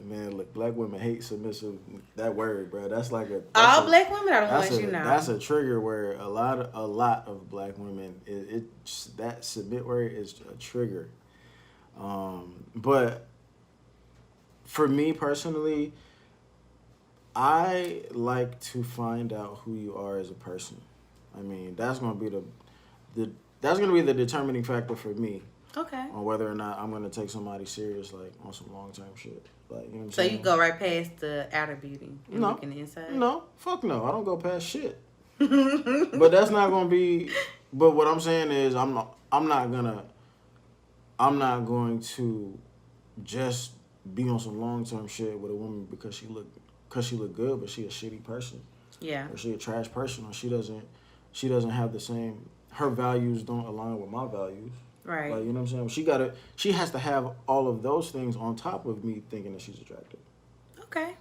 man, look, black women hate submissive. That word, bro. That's like all black women are the ones you know. That's a trigger where a lot of black women, that submit word is a trigger. But for me personally, I like to find out who you are as a person. I mean, that's gonna be the determining factor for me. Okay. On whether or not I'm gonna take somebody serious, like on some long term shit. Like, you know what I'm saying? So you go right past the outer beauty and look in the inside? No, fuck no. I don't go past shit. But that's not gonna be. But what I'm saying is, I'm not going to just be on some long term shit with a woman because she look good, but she a shitty person. Yeah. Or she a trash person, or she doesn't have the same. Her values don't align with my values. Right. Like, you know what I'm saying? She has to have all of those things on top of me thinking that she's attractive. Okay.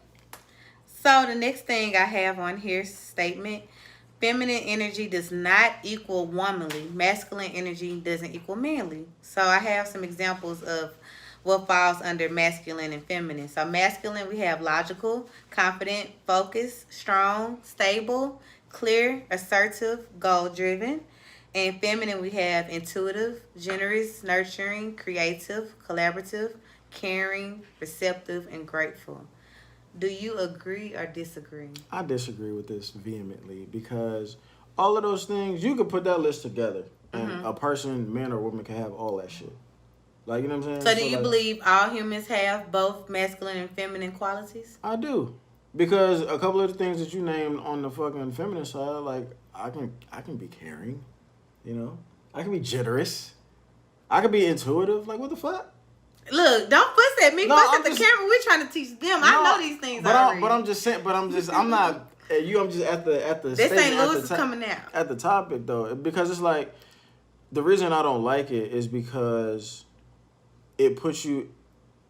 So the next thing I have on here, statement, feminine energy does not equal womanly. Masculine energy doesn't equal manly. So I have some examples of what falls under masculine and feminine. So masculine, we have logical, confident, focused, strong, stable, clear, assertive, goal-driven. And feminine, we have intuitive, generous, nurturing, creative, collaborative, caring, receptive, and grateful. Do you agree or disagree? I disagree with this vehemently because all of those things, you could put that list together and a person, man or woman, can have all that shit. Like, you know what I'm saying? So do you believe all humans have both masculine and feminine qualities? I do. Because a couple of the things that you named on the fucking feminine side, like, I can be caring. You know, I can be generous. I can be intuitive. Like, what the fuck? Look, don't fuss at me. Fuss at the camera. We're trying to teach them. I know these things already. I'm just saying. I'm not. I'm just at the. This St. Louis is coming out at the topic though, because it's like the reason I don't like it is because it puts you.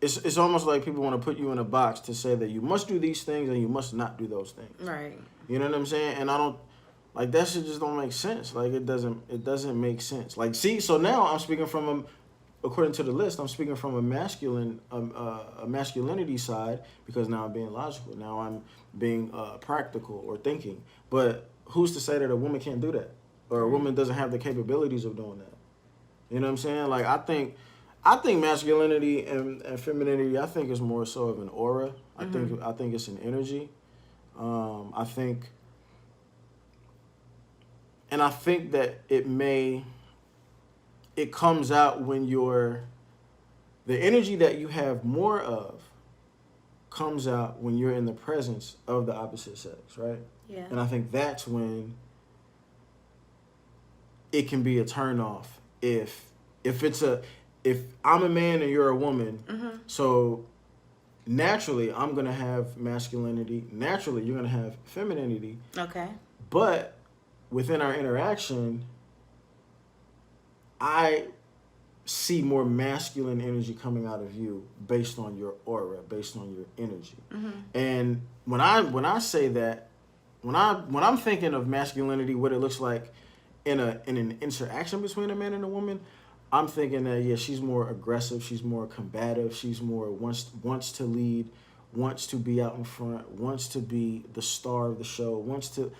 It's almost like people want to put you in a box to say that you must do these things and you must not do those things. Right. You know what I'm saying? And I don't. Like, that shit just don't make sense. Like, it doesn't make sense. Like, see, so now I'm speaking according to the list, I'm speaking from a masculinity side because now I'm being logical. Now I'm being practical or thinking. But who's to say that a woman can't do that? Or a woman doesn't have the capabilities of doing that? You know what I'm saying? Like, I think masculinity and femininity, I think is more so of an aura. I think it's an energy. I think that it comes out when the energy that you have more of comes out when you're in the presence of the opposite sex, right? Yeah. And I think that's when it can be a turnoff if I'm a man and you're a woman. So naturally, I'm gonna have masculinity. Naturally, you're gonna have femininity. Okay. But within our interaction, I see more masculine energy coming out of you based on your aura, based on your energy. And when I say that, when I'm thinking of masculinity, what it looks like in an interaction between a man and a woman, I'm thinking that she's more aggressive, she's more combative, she's more wants to lead, wants to be out in front, wants to be the star of the show, wants to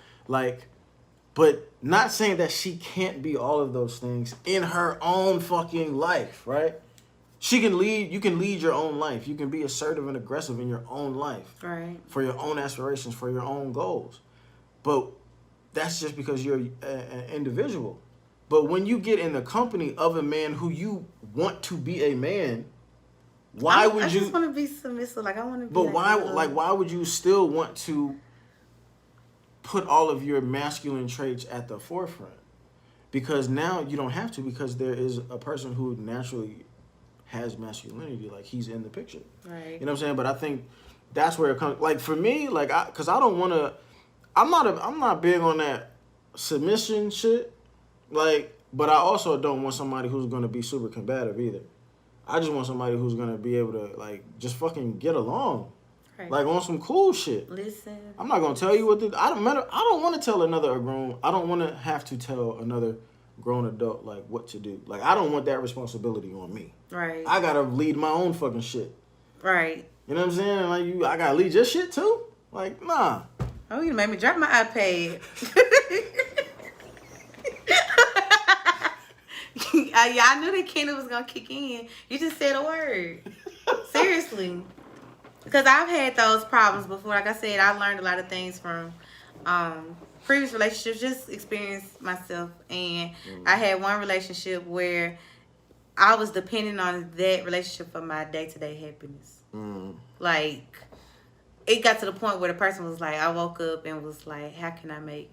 but not saying that she can't be all of those things in her own fucking life, right? She can lead, you can lead your own life. You can be assertive and aggressive in your own life. Right. For your own aspirations, for your own goals. But that's just because you're an individual. But when you get in the company of a man who you want to be a man, why would you? I just want to be submissive. Like I want to be. But why would you still want to put all of your masculine traits at the forefront? Because now you don't have to, because there is a person who naturally has masculinity, like he's in the picture. Right. You know what I'm saying? But I think that's where it comes. Like for me, because I don't want to. I'm not big on that submission shit. But I also don't want somebody who's gonna be super combative either. I just want somebody who's gonna be able to just fucking get along. Right. On some cool shit. Listen. I'm not gonna tell you what to. I don't want to tell another grown. I don't want to have to tell another grown adult what to do. I don't want that responsibility on me. Right. I gotta lead my own fucking shit. Right. You know what I'm saying? I gotta lead your shit too. Nah. Oh, you made me drop my iPad. I knew that Kendall was gonna kick in. You just said a word. Seriously. Because I've had those problems before. Like I said, I learned a lot of things from previous relationships, just experienced myself. And I had one relationship where I was depending on that relationship for my day-to-day happiness. It got to the point where the person was like, I woke up and was like, how can I make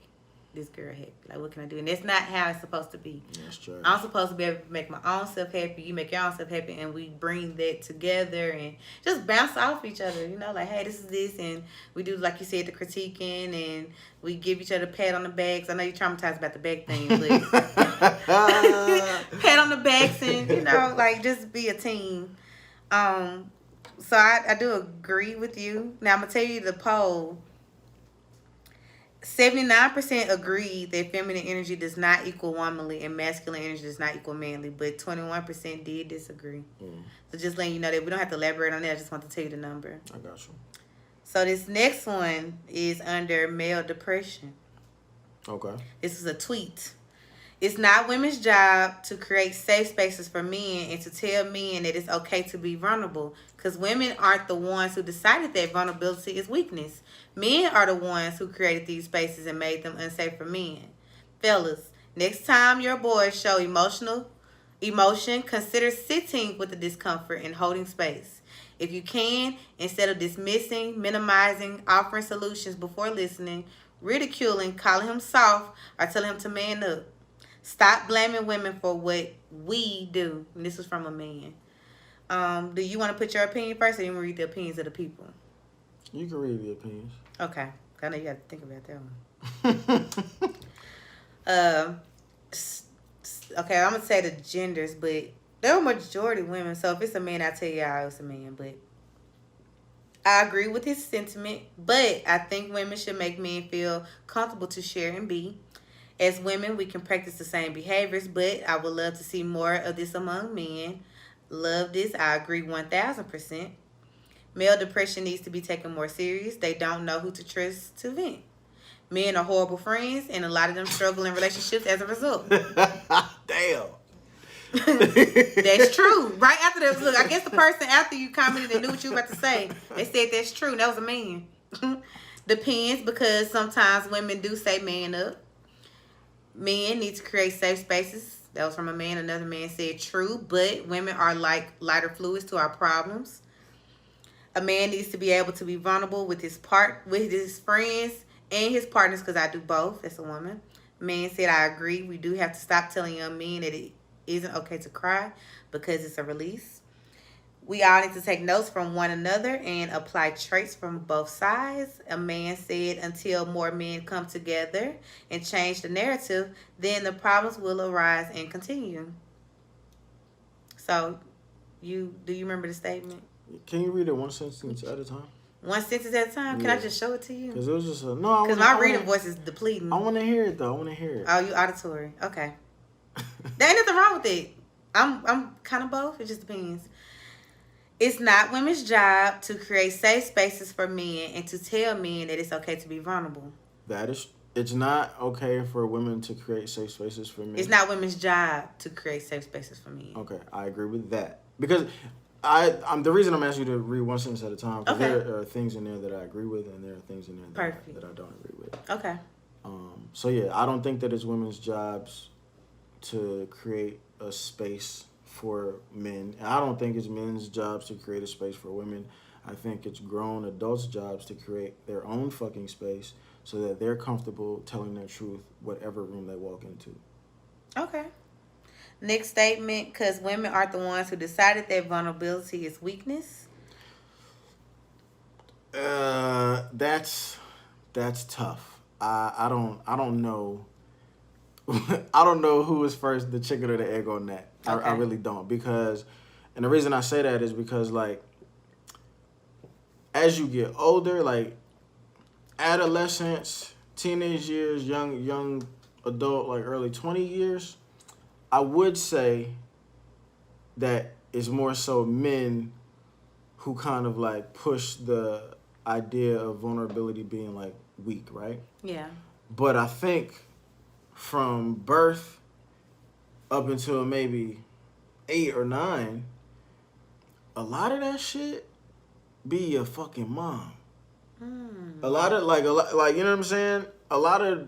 this girl happy? What can I do? And that's not how it's supposed to be. That's true. I'm supposed to be able to make my own self happy. You make your own self happy, and we bring that together and just bounce off each other. Hey, this is this, and we do, like you said, the critiquing, and we give each other a pat on the backs. I know you're traumatized about the back thing, but pat on the backs, and just be a team. So I do agree with you. Now I'm gonna tell you the poll. 79% agreed that feminine energy does not equal womanly and masculine energy does not equal manly, but 21% did disagree. So just letting you know that we don't have to elaborate on that. I just want to tell you the number. I got you. So this next one is under male depression. Okay. This is a tweet. It's not women's job to create safe spaces for men and to tell men that it's okay to be vulnerable, because women aren't the ones who decided that vulnerability is weakness. Men are the ones who created these spaces and made them unsafe for men. Fellas, next time your boys show emotion, consider sitting with the discomfort and holding space. If you can, instead of dismissing, minimizing, offering solutions before listening, ridiculing, calling him soft, or telling him to man up. Stop blaming women for what we do. And this is from a man. Do you want to put your opinion first, or you want to read the opinions of the people? You can read the opinions. Okay. I know you got to think about that one. Okay, I'm going to say the genders, but they're majority women. So if it's a man, I tell you it's a man. But I agree with his sentiment. But I think women should make men feel comfortable to share and be. As women, we can practice the same behaviors, but I would love to see more of this among men. Love this. I agree 1,000%. Male depression needs to be taken more serious. They don't know who to trust to vent. Men are horrible friends, and a lot of them struggle in relationships as a result. Damn. That's true. Right after that, look, I guess the person after you commented and knew what you were about to say, they said that's true. That was a man. Depends, because sometimes women do say man up. Men need to create safe spaces. That was from a man. Another man said true, but women are like lighter fluids to our problems. A man needs to be able to be vulnerable with his friends and his partners, because I do both as a woman. Man said, I agree. We do have to stop telling young men that it isn't okay to cry because it's a release. We all need to take notes from one another and apply traits from both sides. A man said, until more men come together and change the narrative, then the problems will arise and continue. So, do you remember the statement? Can you read it one sentence at a time? One sentence at a time? Can I Yeah. just show it to you? Because it was just a no. Because my reading voice is depleting. I want to hear it though. I want to hear it. Oh, you auditory? Okay. There ain't nothing wrong with it. I'm kind of both. It just depends. It's not women's job to create safe spaces for men and to tell men that it's okay to be vulnerable. It's not okay for women to create safe spaces for men. It's not women's job to create safe spaces for men. Okay, I agree with that. Because I'm the reason I'm asking you to read one sentence at a time. Because there are things in there that I agree with, and there are things in there that I don't agree with. Okay. So yeah, I don't think that it's women's jobs to create a space for men. And I don't think it's men's jobs to create a space for women. I think it's grown adults' jobs to create their own fucking space so that they're comfortable telling their truth, whatever room they walk into. Okay. Next statement, because women aren't the ones who decided that vulnerability is weakness. That's tough. I don't know. I don't know who was first, the chicken or the egg on that. Okay. I really don't, because, and the reason I say that is because, like, as you get older, like adolescence, teenage years, young adult, like early 20 years, I would say that it's more so men who kind of like push the idea of vulnerability being like weak, right? Yeah. But I think from birth up until maybe 8 or 9, a lot of that shit be your fucking mom. A lot of like you know what I'm saying? A lot of,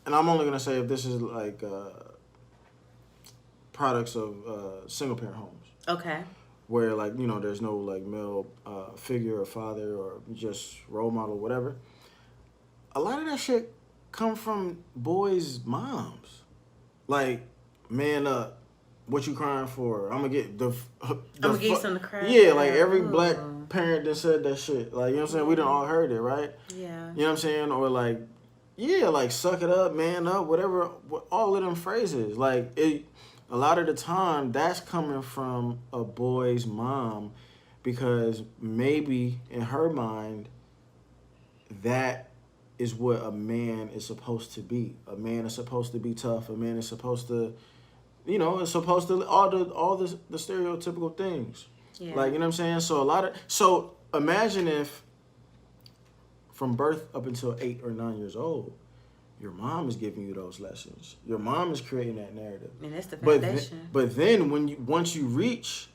and I'm only gonna say if this is like products of single parent homes. Okay. Where like, you know, there's no like male figure or father or just role model, whatever. A lot of that shit come from boys' moms. Like, man up, what you crying for? I'm gonna get I'm gonna get you something to cry. Yeah, like every black parent that said that shit. Like, you know what I'm saying? We done all heard it, right? Yeah. You know what I'm saying? Or like, yeah, like suck it up, man up, whatever, all of them phrases. Like, a lot of the time that's coming from a boy's mom, because maybe in her mind that is what a man is supposed to be. A man is supposed to be tough. A man is supposed to, you know, it's supposed to all the stereotypical things. Yeah. Like, you know what I'm saying? So imagine if from birth up until 8 or 9 years old, your mom is giving you those lessons. Your mom is creating that narrative. And that's the foundation. But then once you reach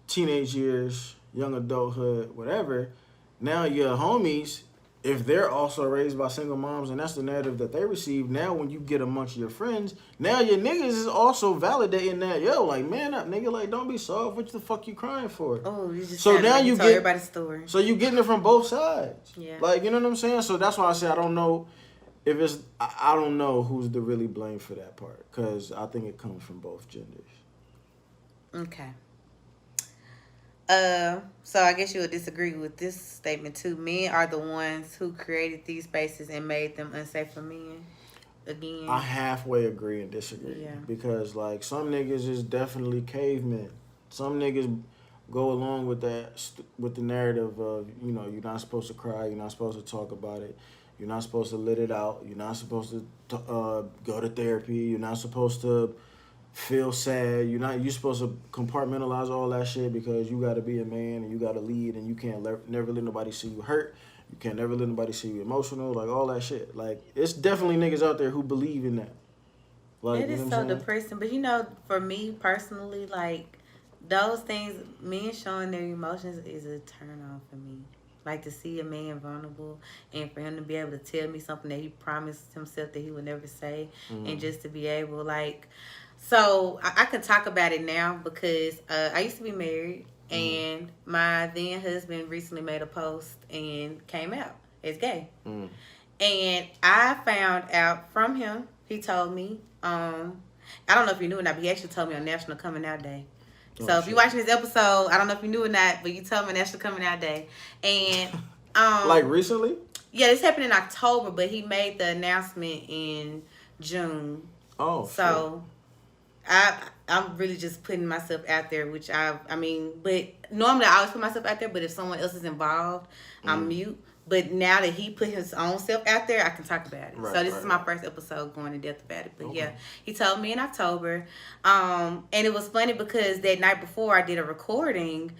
teenage years, young adulthood, whatever, now your homies, if they're also raised by single moms and that's the narrative that they receive, now when you get amongst your friends, now your niggas is also validating that, yo, like, man up, nigga, like, don't be soft. What the fuck you crying for? Oh, you just so now you get everybody's story. So you getting it from both sides. Yeah. Like, you know what I'm saying? So that's why I say I don't know if it's, I don't know who's to really blame for that part, because I think it comes from both genders. Okay. So I guess you would disagree with this statement too. Men are the ones who created these spaces and made them unsafe for men. Again, I halfway agree and disagree. Yeah. Because like some niggas is definitely cavemen. Some niggas go along with that, with the narrative of, you know, you're not supposed to cry, you're not supposed to talk about it, you're not supposed to let it out, you're not supposed to go to therapy, you're not supposed to feel sad. You're supposed to compartmentalize all that shit because you got to be a man and you got to lead and you can't never let nobody see you hurt. You can't never let nobody see you emotional, like all that shit. Like, it's definitely niggas out there who believe in that. Like, it is so depressing. But, you know, for me personally, like, those things, men showing their emotions is a turn on for me. Like, to see a man vulnerable and for him to be able to tell me something that he promised himself that he would never say, and just to be able, like... So, I can talk about it now because I used to be married, and my then husband recently made a post and came out as gay. And I found out from him. He told me. I don't know if you knew or not, but he actually told me on National Coming Out Day. So if you're watching this episode, I don't know if you knew or not, but you told me National Coming Out Day. And like recently? Yeah, this happened in October, but he made the announcement in June. Oh, so I'm really just putting myself out there, which I mean, but normally I always put myself out there, but if someone else is involved, I'm mute. But now that he put his own self out there, I can talk about it. Right, so this is my first episode going in depth about it. But yeah, he told me in October. And it was funny because that night before I did a recording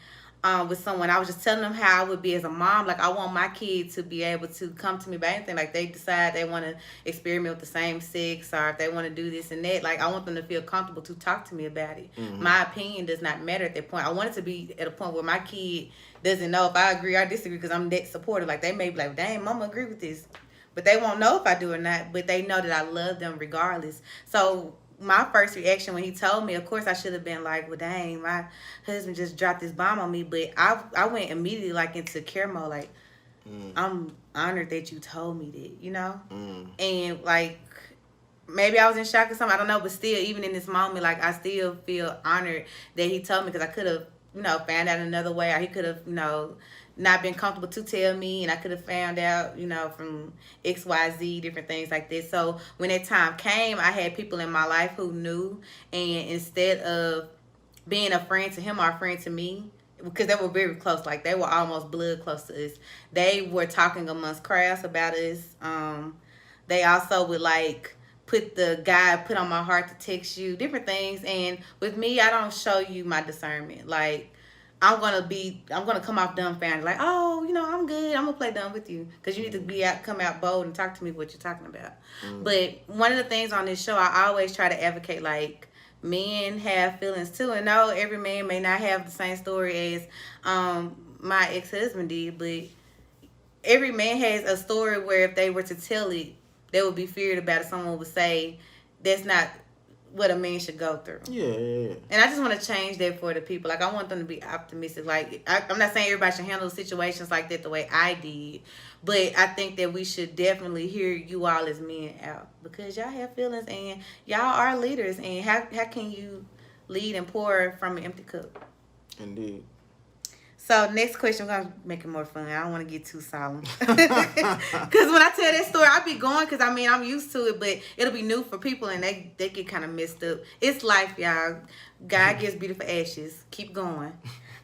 with someone. I was just telling them how I would be as a mom. Like, I want my kids to be able to come to me about anything. Like, they decide they want to experiment with the same sex, or if they want to do this and that. Like, I want them to feel comfortable to talk to me about it. My opinion does not matter at that point. I want it to be at a point where my kid doesn't know if I agree or disagree, because I'm that supportive. Like, they may be like, dang, mama agree with this. But they won't know if I do or not. But they know that I love them regardless. So my first reaction when he told me, of course I should have been like, well, dang, my husband just dropped this bomb on me. But I went immediately like into care mode, like, I'm honored that you told me that, you know? And like, maybe I was in shock or something, I don't know, but still, even in this moment, like, I still feel honored that he told me, because I could have, you know, found out another way, or he could have, you know, not been comfortable to tell me, and I could have found out, you know, from XYZ, different things like this. So when that time came, I had people in my life who knew, and instead of being a friend to him or a friend to me, because they were very close, like they were almost blood close to us, they were talking amongst crowds about us. They also would like put on my heart to text you, different things. And with me, I don't show you my discernment. Like, I'm gonna come off dumbfounded, like, oh, you know, I'm good, I'm gonna play dumb with you, because you need to come out bold and talk to me what you're talking about. But one of the things on this show, I always try to advocate, like, men have feelings too, and no, every man may not have the same story as my ex-husband did, but every man has a story where if they were to tell it, they would be feared about it. Someone would say that's not what a man should go through. Yeah. And I just want to change that for the people. Like, I want them to be optimistic. Like, I'm not saying everybody should handle situations like that the way I did, but I think that we should definitely hear you all as men out, because y'all have feelings and y'all are leaders. And how can you lead and pour from an empty cup? Indeed. So next question, we're going to make it more fun. I don't want to get too solemn. Because when I tell that story, I'll be going, because, I mean, I'm used to it, but it'll be new for people, and they get kind of messed up. It's life, y'all. God gives beautiful ashes. Keep going.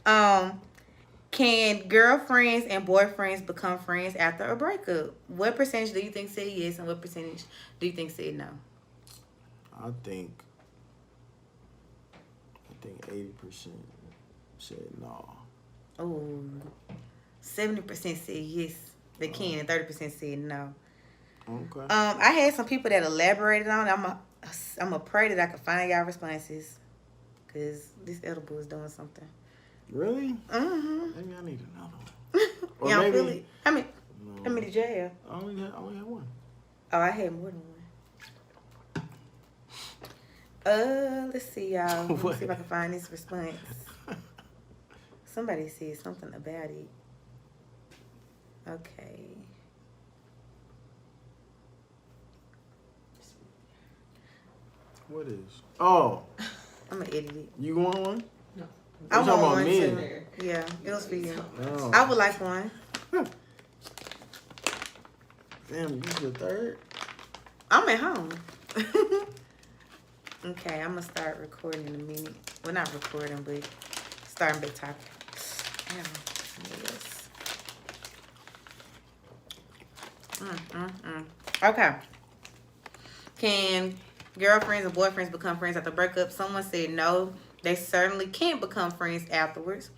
Can girlfriends and boyfriends become friends after a breakup? What percentage do you think said yes, and what percentage do you think said no? I think 80% said no. Oh, 70% said yes, they can, and 30% said no. Okay. I had some people that elaborated on it. I'm gonna pray that I can find y'all responses, because this edible is doing something. Really? Mm-hmm. Maybe I need another one. Or you don't maybe, feel it? How many did you have? I only had one. Oh, I had more than one. Let's see, y'all. Let me see if I can find this response. Somebody said something about it. Okay. What is? Oh. I'm going to edit it. You want one? No. I want one me. too. Yeah, it was for you. Oh. I would like one. Damn, you the third? I'm at home. Okay, I'm going to start recording in a minute. Well, not recording, but starting back talking. Yes. Okay. Can girlfriends and boyfriends become friends after breakup? Someone said no, they certainly can't become friends afterwards.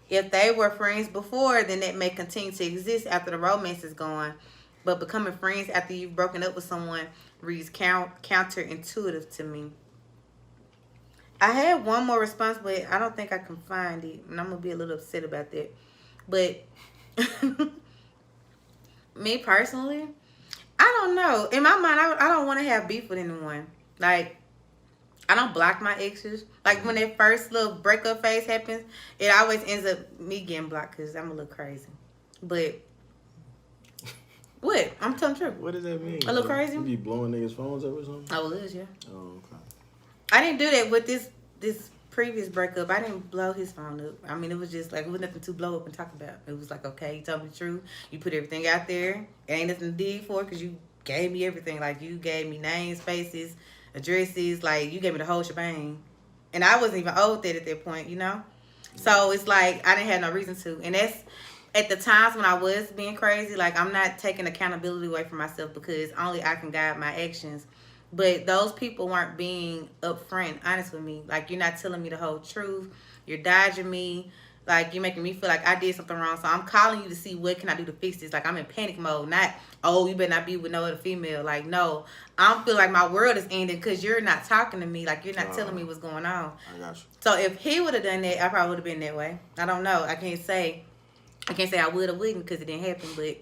If they were friends before, then that may continue to exist after the romance is gone. But becoming friends after you've broken up with someone reads counterintuitive to me. I had one more response, but I don't think I can find it, and I'm going to be a little upset about that. But me personally, I don't know. In my mind, I don't want to have beef with anyone. Like, I don't block my exes. Like, when that first little breakup phase happens, it always ends up me getting blocked, because I'm a little crazy. But What? I'm telling the truth. What does that mean? A little crazy? You be blowing niggas' phones up or something? I was, yeah. Oh, okay. I didn't do that with this previous breakup. I didn't blow his phone up. I mean, it was just like, it was nothing to blow up and talk about. It was like, okay, you told me the truth. You put everything out there. It ain't nothing to dig for because you gave me everything. Like, you gave me names, faces, addresses. Like, you gave me the whole shebang. And I wasn't even owed that at that point, you know? So it's like, I didn't have no reason to. And that's at the times when I was being crazy. Like, I'm not taking accountability away from myself because only I can guide my actions. But those people weren't being upfront, honest with me. Like, you're not telling me the whole truth. You're dodging me. Like, you're making me feel like I did something wrong. So I'm calling you to see what can I do to fix this. Like, I'm in panic mode. Not, oh, you better not be with no other female. Like, no. I feel like my world is ending because you're not talking to me. Like, you're not telling me what's going on. I got you. So if he would have done that, I probably would have been that way. I don't know. I can't say I would or wouldn't because it didn't happen. But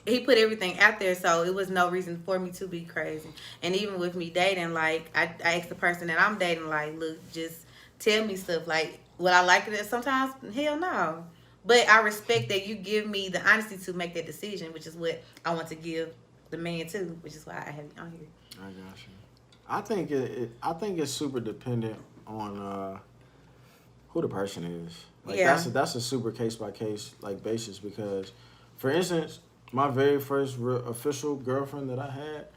he put everything out there, so it was no reason for me to be crazy. And even with me dating, like, I asked the person that I'm dating, like, look, just tell me stuff. Like, would I like it sometimes? Hell no. But I respect that you give me the honesty to make that decision, which is what I want to give the man too, which is why I have you on here. I got you. I think it's super dependent on who the person is. Like, yeah. That's a super case by case like basis because, for instance, my very first official girlfriend that I had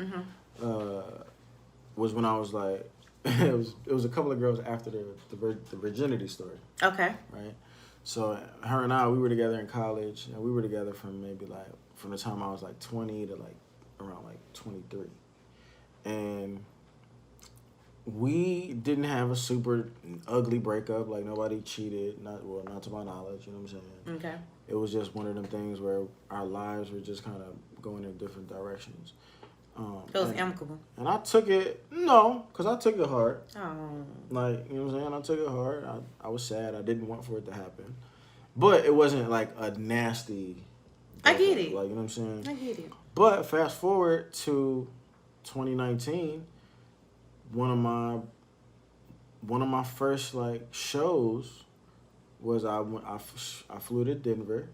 was when I was like, it was a couple of girls after the virginity story. Okay. Right. So her and I, we were together in college, and we were together from maybe like from the time I was like 20 to like around like 23, and we didn't have a super ugly breakup. Like, nobody cheated, not to my knowledge. You know what I'm saying? Okay. It was just one of them things where our lives were just kind of going in different directions. It was amicable. And I took it, because I took it hard. Oh. Like, you know what I'm saying? I took it hard. I was sad. I didn't want for it to happen. But it wasn't like a nasty... I get it. Like, you know what I'm saying? I get it. But fast forward to 2019, one of my first like shows was I flew to Denver,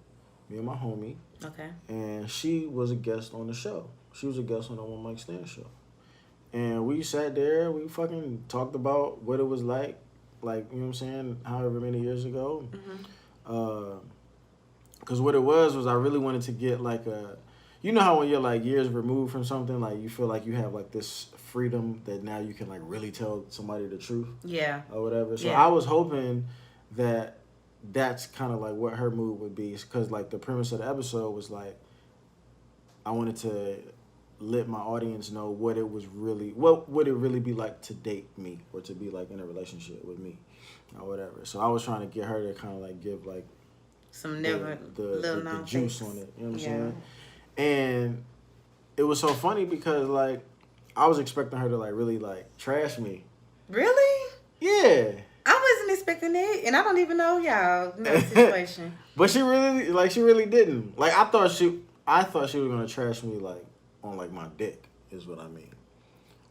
me and my homie. Okay. And she was a guest on the show. She was a guest on the One Mic Stand show. And we sat there, we fucking talked about what it was like, you know what I'm saying, however many years ago. Because what it was I really wanted to get like a, you know how when you're like years removed from something, like you feel like you have like this freedom that now you can like really tell somebody the truth. Yeah. Or whatever. So yeah. I was hoping that that's kind of like what her mood would be. Because like the premise of the episode was like, I wanted to let my audience know what would it really be like to date me or to be like in a relationship with me or whatever. So I was trying to get her to kind of like give like some the juice on it. You know what I'm saying? And it was so funny because like I was expecting her to like really like trash me. Really? Yeah. I wasn't expecting it, and I don't even know y'all know the situation. But she really didn't. Like I thought she was gonna trash me like on like my dick is what I mean.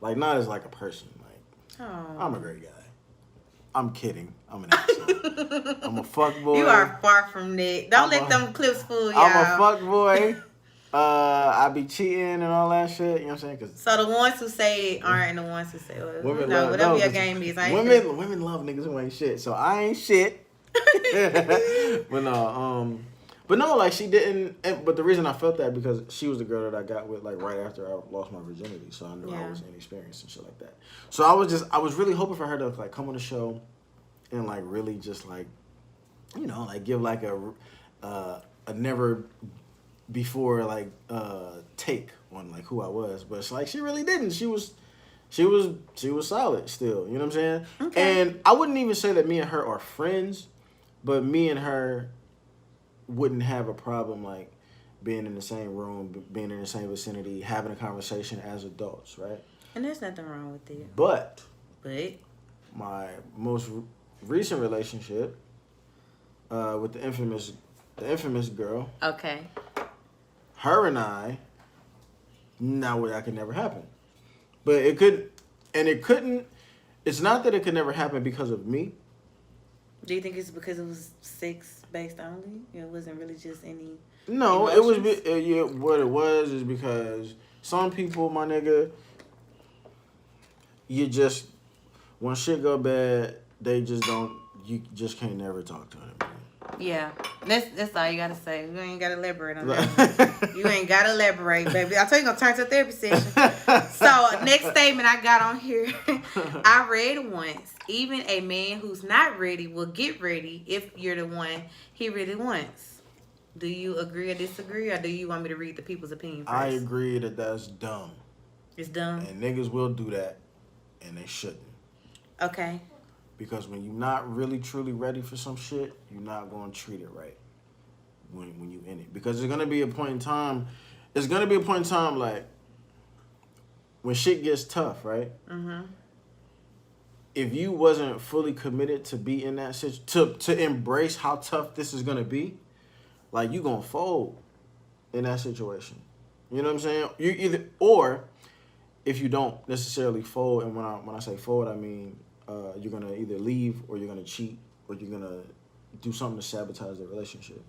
Like not as like a person. Like I'm a great guy. I'm kidding. I'm an asshole. I'm a fuck boy. You are far from that. Don't let them clips fool y'all. I'm a fuck boy. I be cheating and all that shit. You know what I'm saying? So the ones who say it aren't the ones who say, well, women whatever your game is, I ain't women love niggas who ain't shit. So I ain't shit. But no, like she didn't. But the reason I felt that because she was the girl that I got with like right after I lost my virginity, so I knew I was inexperienced and shit like that. So I was really hoping for her to like come on the show and like really just like, you know, like give like a never before like take on like who I was. But it's like she really didn't. She was solid still. You know what I'm saying? Okay. And I wouldn't even say that me and her are friends, but me and her wouldn't have a problem like being in the same room, being in the same vicinity, having a conversation as adults, right? And there's nothing wrong with it. But my most recent relationship with the infamous girl. Okay. Her and I, that could never happen. But it couldn't. It's not that it could never happen because of me. Do you think it's because it was sex based only? It wasn't really just any. No, emotions? it was. Yeah, what it was is because some people, my nigga, you just when shit go bad, they just don't. You just can't never talk to them. Yeah, that's all you gotta say. You ain't gotta elaborate on that. You ain't gotta elaborate, baby. I told you, gonna turn to a therapy session. So next statement I got on here, I read once. Even a man who's not ready will get ready if you're the one he really wants. Do you agree or disagree, or do you want me to read the people's opinion first? I agree that that's dumb. It's dumb. And niggas will do that, and they shouldn't. Okay. Because when you're not really truly ready for some shit, you're not going to treat it right when you in it. Because there's going to be a point in time, like, when shit gets tough, right? Mm-hmm. If you wasn't fully committed to be in that situation, to embrace how tough this is going to be, like, you going to fold in that situation. You know what I'm saying? You either, or if you don't necessarily fold, and when I say fold, I mean, you're going to either leave or you're going to cheat or you're going to do something to sabotage the relationship.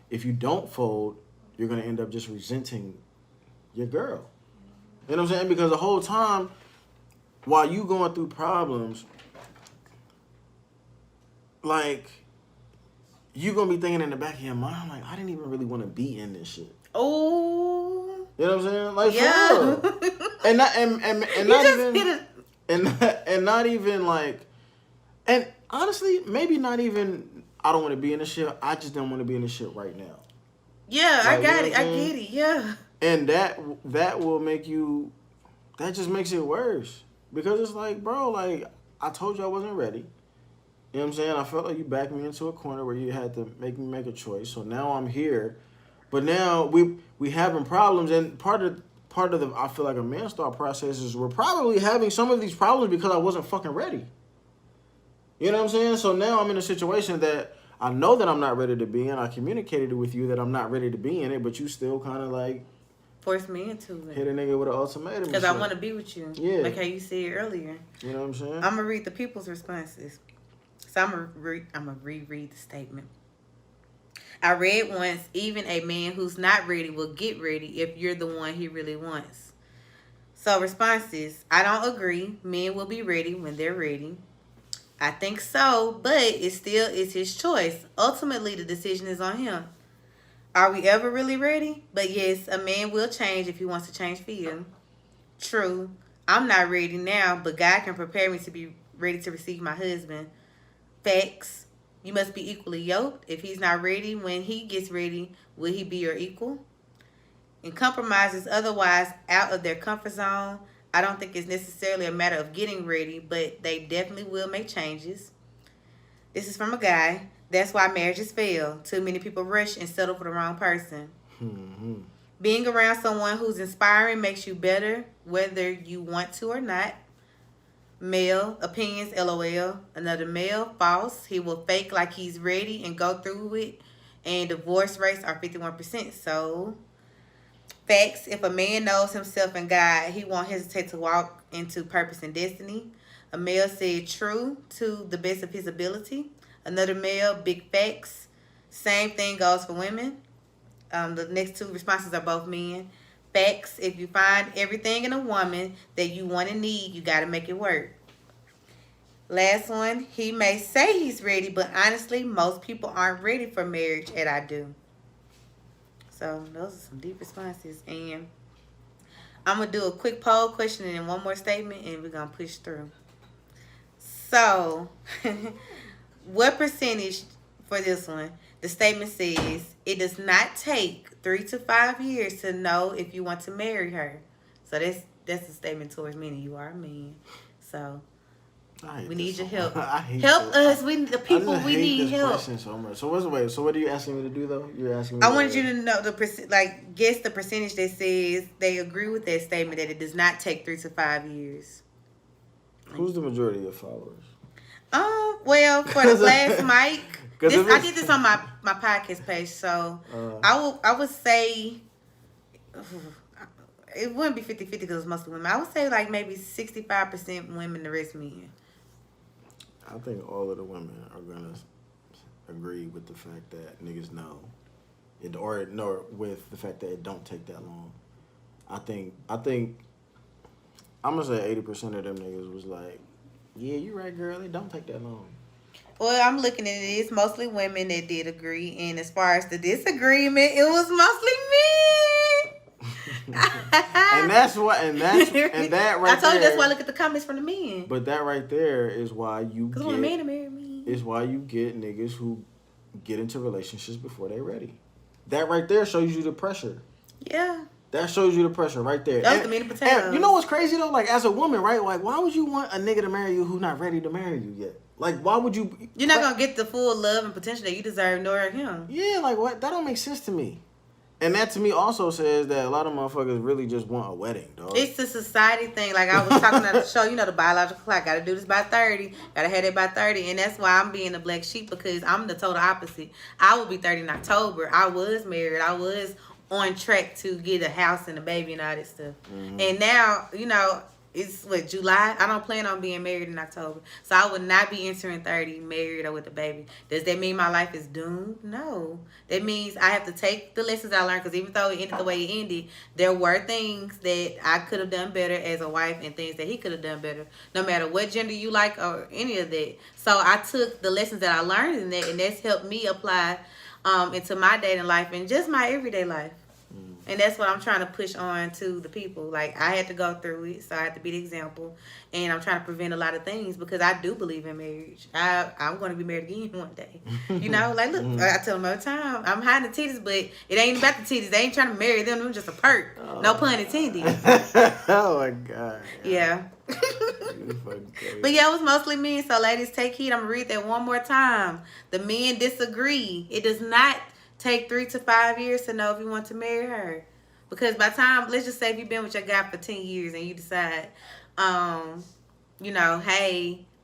If you don't fold, you're going to end up just resenting your girl. You know what I'm saying? Because the whole time, while you going through problems, like, you're going to be thinking in the back of your mind, like, I didn't even really want to be in this shit. Oh. You know what I'm saying? Like, yeah. for real. And not even... And not even like, and honestly, maybe not even, I don't want to be in this shit. I just don't want to be in this shit right now. Yeah, like, I got it. I get it. Yeah. And that will make you, that just makes it worse. Because it's like, bro, like, I told you I wasn't ready. You know what I'm saying? I felt like you backed me into a corner where you had to make me make a choice. So now I'm here. But now we having problems, and part of the, I feel like, a man's thought process is we're probably having some of these problems because I wasn't fucking ready. You know what I'm saying? So now I'm in a situation that I know that I'm not ready to be in. I communicated with you that I'm not ready to be in it, but you still kind of like force me into it. Hit a nigga with an ultimatum. Because I want to be with you. Yeah. Like how you said earlier. You know what I'm saying? I'm going to read the people's responses. So I'm going to reread the statement. I read once, even a man who's not ready will get ready if you're the one he really wants. So responses, I don't agree. Men will be ready when they're ready. I think so, but it still is his choice. Ultimately, the decision is on him. Are we ever really ready? But yes, a man will change if he wants to change for you. True. I'm not ready now, but God can prepare me to be ready to receive my husband. Facts. You must be equally yoked. If he's not ready when he gets ready, will he be your equal? And compromises otherwise out of their comfort zone. I don't think it's necessarily a matter of getting ready, but they definitely will make changes. This is from a guy. That's why marriages fail. Too many people rush and settle for the wrong person. Mm-hmm. Being around someone who's inspiring makes you better, whether you want to or not. Male, opinions, LOL. Another male, false. He will fake like he's ready and go through it. And divorce rates are 51%. So, facts. If a man knows himself and God, he won't hesitate to walk into purpose and destiny. A male said true to the best of his ability. Another male, big facts. Same thing goes for women. The next two responses are both men. Facts. If you find everything in a woman that you want and need, you got to make it work. Last one. He may say he's ready, but honestly, most people aren't ready for marriage, and I do. So those are some deep responses. And I'm going to do a quick poll question and then one more statement, and we're going to push through. So, what percentage for this one? The statement says, it does not take 3 to 5 years to know if you want to marry her. So that's a statement towards me, and you are a man. So we need your help. Help us. We need help. So much. So what are you asking me to do though? You're asking me. I wanted you to know guess the percentage that says they agree with that statement that it does not take 3 to 5 years. Who's the majority of your followers? Well, for the last mic. I did this on my podcast page, so I would say it wouldn't be 50-50 because it's mostly women. I would say like maybe 65% women, the rest men. I think all of the women are gonna agree with the fact that niggas know it, or no, with the fact that it don't take that long. I think I'm gonna say 80% of them niggas was like, yeah, you right, girl. It don't take that long. Well, I'm looking at it. It's mostly women that did agree, and as far as the disagreement, it was mostly men. and that right I told you there, that's why I look at the comments from the men. But that right there is why you Because I want a man to marry me. Is why you get niggas who get into relationships before they're ready. That right there shows you the pressure. Yeah. That shows you the pressure right there. That's the meat and potatoes. And you know what's crazy though? Like as a woman, right? Like why would you want a nigga to marry you who's not ready to marry you yet? Like why would you? You're not gonna get the full love and potential that you deserve, nor him. Yeah, like what? That don't make sense to me. And that to me also says that a lot of motherfuckers really just want a wedding, dog. It's a society thing. Like I was talking at the show, the biological clock. Got to do this by 30. Got to have it by 30. And that's why I'm being the black sheep, because I'm the total opposite. I will be 30 in October. I was married. I was on track to get a house and a baby and all that stuff. Mm-hmm. And now, it's July. I don't plan on being married in October. So I would not be entering 30 married or with a baby. Does that mean my life is doomed? No. That means I have to take the lessons I learned, because even though it ended the way it ended, there were things that I could have done better as a wife and things that he could have done better, no matter what gender you like or any of that. So I took the lessons that I learned in that, and that's helped me apply into my dating life and just my everyday life. And that's what I'm trying to push on to the people. Like, I had to go through it, so I had to be the example. And I'm trying to prevent a lot of things, because I do believe in marriage. I'm going to be married again one day. Like, look, I tell them all the time, I'm hiding the titties, but it ain't about the titties. They ain't trying to marry them. Them just a perk. Oh, no pun intended. Oh, my God. Yeah. But yeah, it was mostly men. So, ladies, take heed. I'm going to read that one more time. The men disagree. It does not take 3 to 5 years to know if you want to marry her. Because by the time, let's just say if you've been with your guy for 10 years and you decide, hey,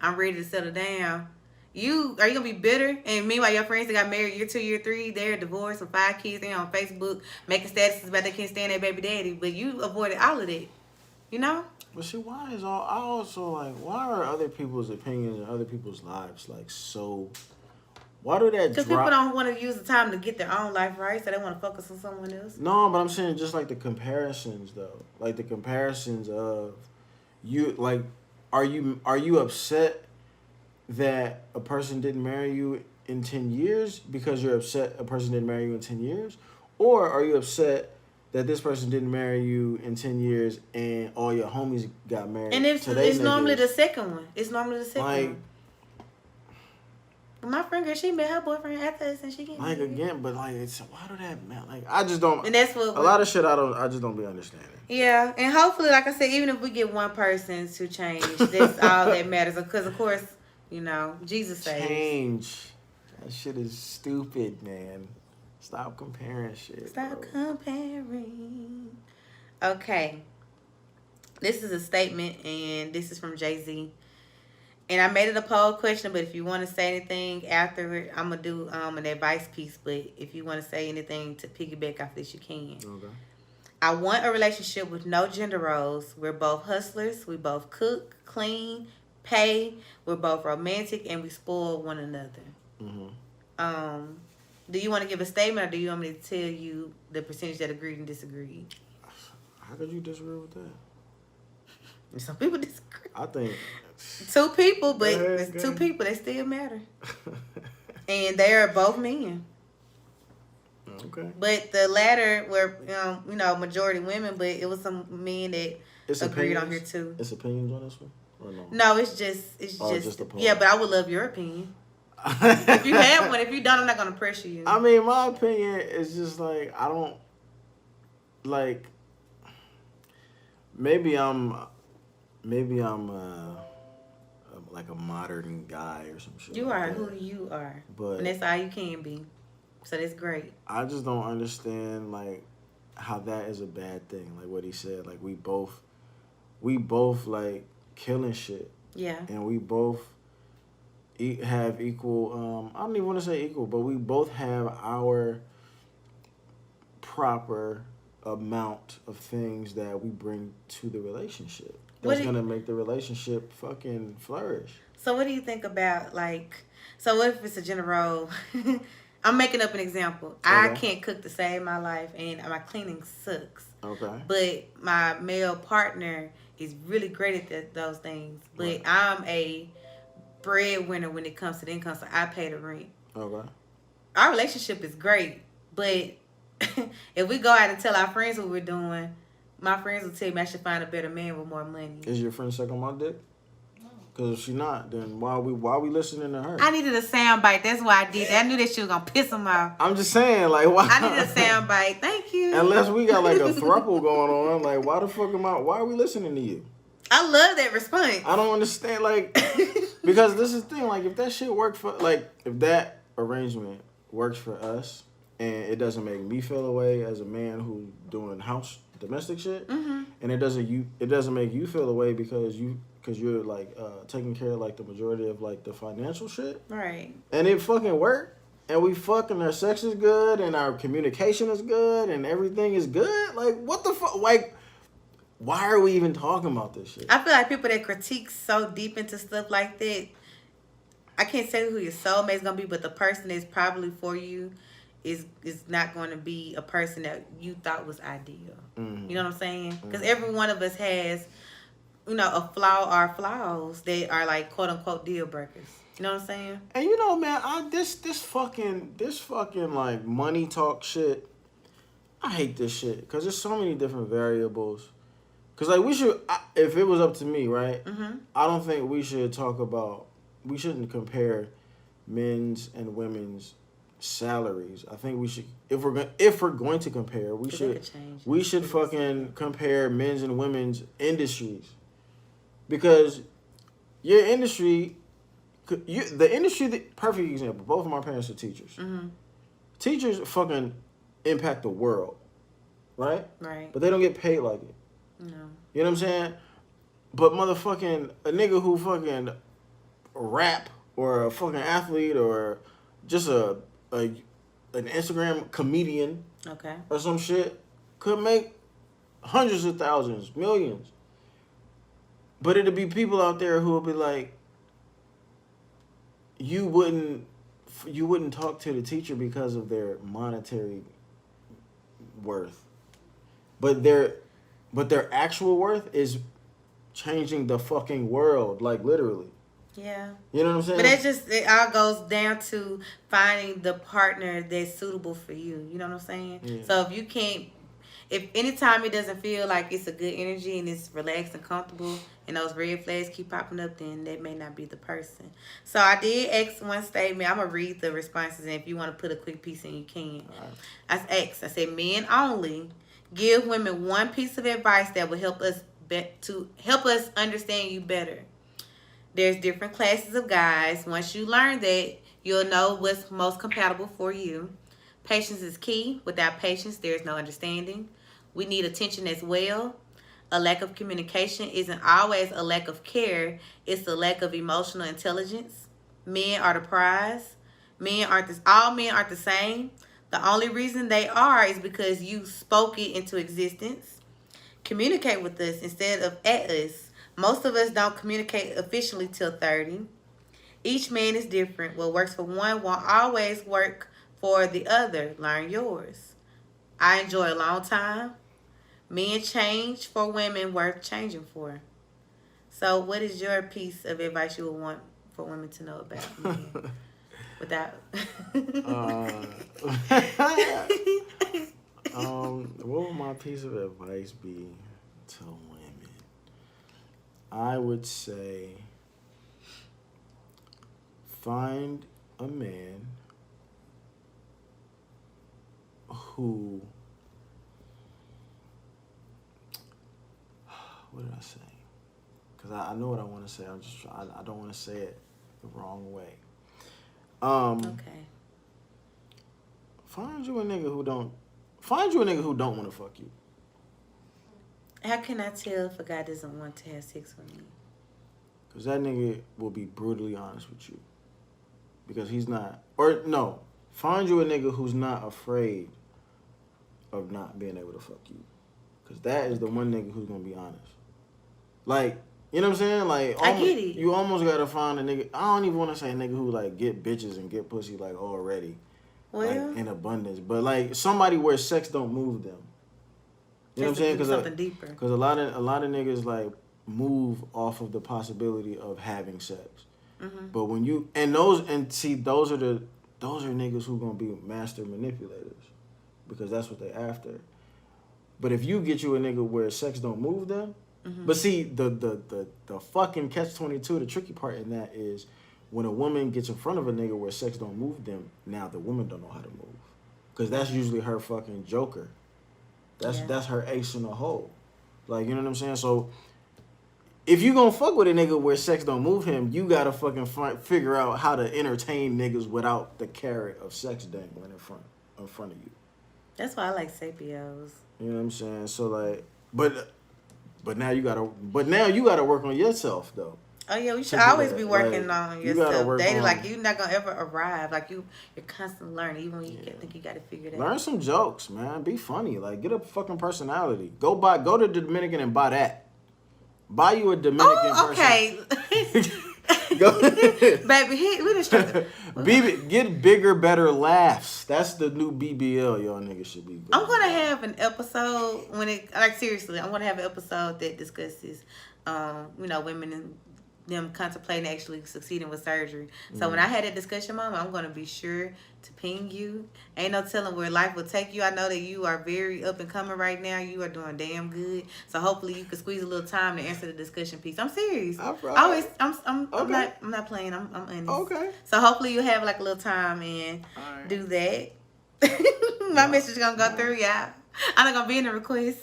I'm ready to settle down. Are you going to be bitter? And meanwhile, your friends that got married year 2, year 3, they're divorced with 5 kids. They're on Facebook making statuses about they can't stand their baby daddy. But you avoided all of that. But see, why are other people's opinions and other people's lives so... Why do that drop? Because people don't want to use the time to get their own life right, so they want to focus on someone else. No, but I'm saying just like the comparisons, though. Like the comparisons of you, like, are you upset that a person didn't marry you in 10 years because you're upset a person didn't marry you in 10 years? Or are you upset that this person didn't marry you in 10 years and all your homies got married? And it's normally the second one. It's normally the second one. My friend girl, she met her boyfriend after us, and she get married. Again, but it's why do that matter? Like I just don't. And that's what a lot of shit I just don't be understanding. Yeah, and hopefully, like I said, even if we get one person to change, that's all that matters. Because of course, Jesus saves. Change. That shit is stupid, man. Stop comparing shit. Stop comparing. Okay, this is a statement, and this is from Jay-Z. And I made it a poll question, but if you want to say anything after, I'm going to do an advice piece. But if you want to say anything to piggyback off this, you can. Okay. I want a relationship with no gender roles. We're both hustlers. We both cook, clean, pay. We're both romantic, and we spoil one another. Mm-hmm. Do you want to give a statement, or do you want me to tell you the percentage that agreed and disagreed? How could you disagree with that? Some people disagree. I think... 2 people, but it's 2 people. They still matter. And they are both men. Okay. But the latter were, majority women, but it was some men that agreed on here too. It's opinions on this one? Or no? No, it's just a poll. Yeah, but I would love your opinion. If you have one, if you don't, I'm not going to pressure you. I mean, my opinion is just like, I don't, like, maybe I'm like a modern guy or some shit. You are who you are. But and that's all you can be. So that's great. I just don't understand like how that is a bad thing. Like what he said. Like we both like killing shit. Yeah. And we both have equal, I don't even want to say equal, but we both have our proper amount of things that we bring to the relationship. that's gonna make the relationship fucking flourish. So what do you think about, like, so what if it's a general, I'm making up an example. I can't cook to save my life and my cleaning sucks. Okay. But my male partner is really great at those things. But I'm a breadwinner when it comes to the income, so I pay the rent. Okay. Our relationship is great, but if we go out and tell our friends what we're doing, my friends will tell me I should find a better man with more money. Is your friend sucking my dick? Because if she not, then why we listening to her? I needed a sound bite. That's why I did that. I knew that she was going to piss him off. I'm just saying, like, why? I needed a sound bite. Thank you. Unless we got, like, a throuple going on, like, why the fuck why are we listening to you? I love that response. I don't understand, like, because this is the thing, like, if that shit worked for, like, if that arrangement works for us and it doesn't make me feel away as a man who's doing domestic shit, and it doesn't make you feel away because you're like taking care of like the majority of like the financial shit, right? And it fucking worked, and we fucking, our sex is good, and our communication is good, and everything is good. Like, what the fuck? Like, why are we even talking about this shit? I feel like people that critique so deep into stuff like that, I can't say who your soulmate's gonna be, but the person that's probably for you is not going to be a person that you thought was ideal. Mm-hmm. You know what I'm saying? Because every one of us has, you know, a flaw or flaws that are like quote unquote deal breakers. You know what I'm saying? And you know, man, this fucking like money talk shit, I hate this shit because there's so many different variables. Cause like if it was up to me, right? Mm-hmm. I don't think we shouldn't compare men's and women's salaries. I think we should, if we're going to compare, we should fucking compare men's and women's industries, because your industry, the perfect example. Both of my parents are teachers. Mm-hmm. Teachers fucking impact the world, right? Right. But they don't get paid like it. No. You know what I'm saying? But motherfucking a nigga who fucking rap, or a fucking athlete, or just an Instagram comedian, okay, or some shit, could make hundreds of thousands, millions. But it'll be people out there who will be like, you wouldn't talk to the teacher because of their monetary worth, but their actual worth is changing the fucking world, like literally. Yeah. You know what I'm saying? But it all goes down to finding the partner that's suitable for you. You know what I'm saying? Yeah. So if anytime it doesn't feel like it's a good energy and it's relaxed and comfortable and those red flags keep popping up, then that may not be the person. So I did ask one statement. I'm going to read the responses, and if you want to put a quick piece in, you can. Right. I said, men only. Give women one piece of advice that will help us understand you better. There's different classes of guys. Once you learn that, you'll know what's most compatible for you. Patience is key. Without patience, there's no understanding. We need attention as well. A lack of communication isn't always a lack of care. It's a lack of emotional intelligence. Men are the prize. All men aren't the same. The only reason they are is because you spoke it into existence. Communicate with us instead of at us. Most of us don't communicate efficiently till 30. Each man is different. What works for one won't always work for the other. Learn yours. I enjoy a long time. Men change for women worth changing for. So what is your piece of advice you would want for women to know about men? Without... what would my piece of advice be to women? I would say find a man who, what did I say? Because I know what I want to say. I don't want to say it the wrong way. Okay. Find you a nigga who don't want to fuck you. How can I tell if a guy doesn't want to have sex with me? Because that nigga will be brutally honest with you. Because he's not... Or, no. Find you a nigga who's not afraid of not being able to fuck you. Because that is the one nigga who's going to be honest. Like, you know what I'm saying? Like, I get it. You almost gotta find a nigga. I don't even want to say a nigga who like get bitches and get pussy like already, Well, like in abundance. But like somebody where sex don't move them. You know what I'm saying? Because something deeper. Because a lot of niggas like move off of the possibility of having sex. Mm-hmm. But when you those are niggas who gonna be master manipulators, because that's what they after. But if you get you a nigga where sex don't move them, but see the fucking catch-22, the tricky part in that is when a woman gets in front of a nigga where sex don't move them, now the woman don't know how to move, because that's usually her fucking joker. That's her ace in the hole. Like, you know what I'm saying? So if you gonna fuck with a nigga where sex don't move him, you gotta fucking figure out how to entertain niggas without the carrot of sex dangling in front of you. That's why I like Sapios. You know what I'm saying? So like, but now you gotta work on yourself though. Oh yeah, we should always be working like, on yourself. Dating, like you're not gonna ever arrive. Like you're constantly learning, even when you think you gotta figure it out. Learn some jokes, man. Be funny. Like, get a fucking personality. Go to the Dominican and buy that. Buy you a Dominican okay. Baby, we just get bigger, better laughs. That's the new BBL y'all niggas should be. I'm gonna have an episode seriously. I'm gonna have an episode that discusses, women and them contemplating actually succeeding with surgery. So when I had that discussion moment, I'm gonna be sure to ping you. Ain't no telling where life will take you. I know that you are very up and coming right now. You are doing damn good. So hopefully you can squeeze a little time to answer the discussion piece. I'm serious. I'm not playing. I'm honest. Okay. So hopefully you have like a little time and do that. My message gonna go through, y'all. I'm not gonna be in the request.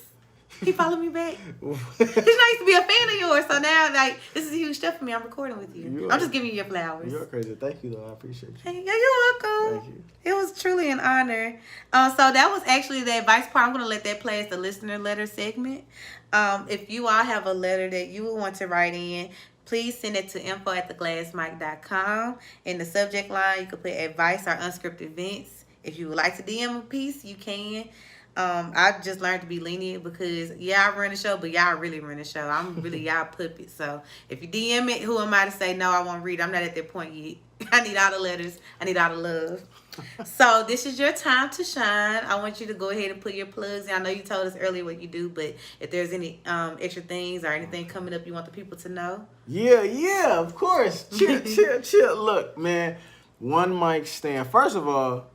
He followed me back. He's nice to be a fan of yours. So now, like, this is a huge step for me. I'm recording with you. I'm just giving you your flowers. You're crazy. Thank you, though. I appreciate you. Hey, you're welcome. Thank you. It was truly an honor. So that was actually the advice part. I'm going to let that play as the listener letter segment. If you all have a letter that you would want to write in, please send it to info@theglassmic.com. In the subject line, you can put advice or unscripted vents. If you would like to DM a piece, you can. I've just learned to be lenient because, I run the show, but y'all really run the show. I'm really y'all puppet. So if you DM it, who am I to say, no, I won't read? I'm not at that point yet. I need all the letters. I need all the love. So this is your time to shine. I want you to go ahead and put your plugs in. I know you told us earlier what you do, but if there's any extra things or anything coming up you want the people to know. Yeah, of course. Chill. Look, man, One Mic Stand. First of all,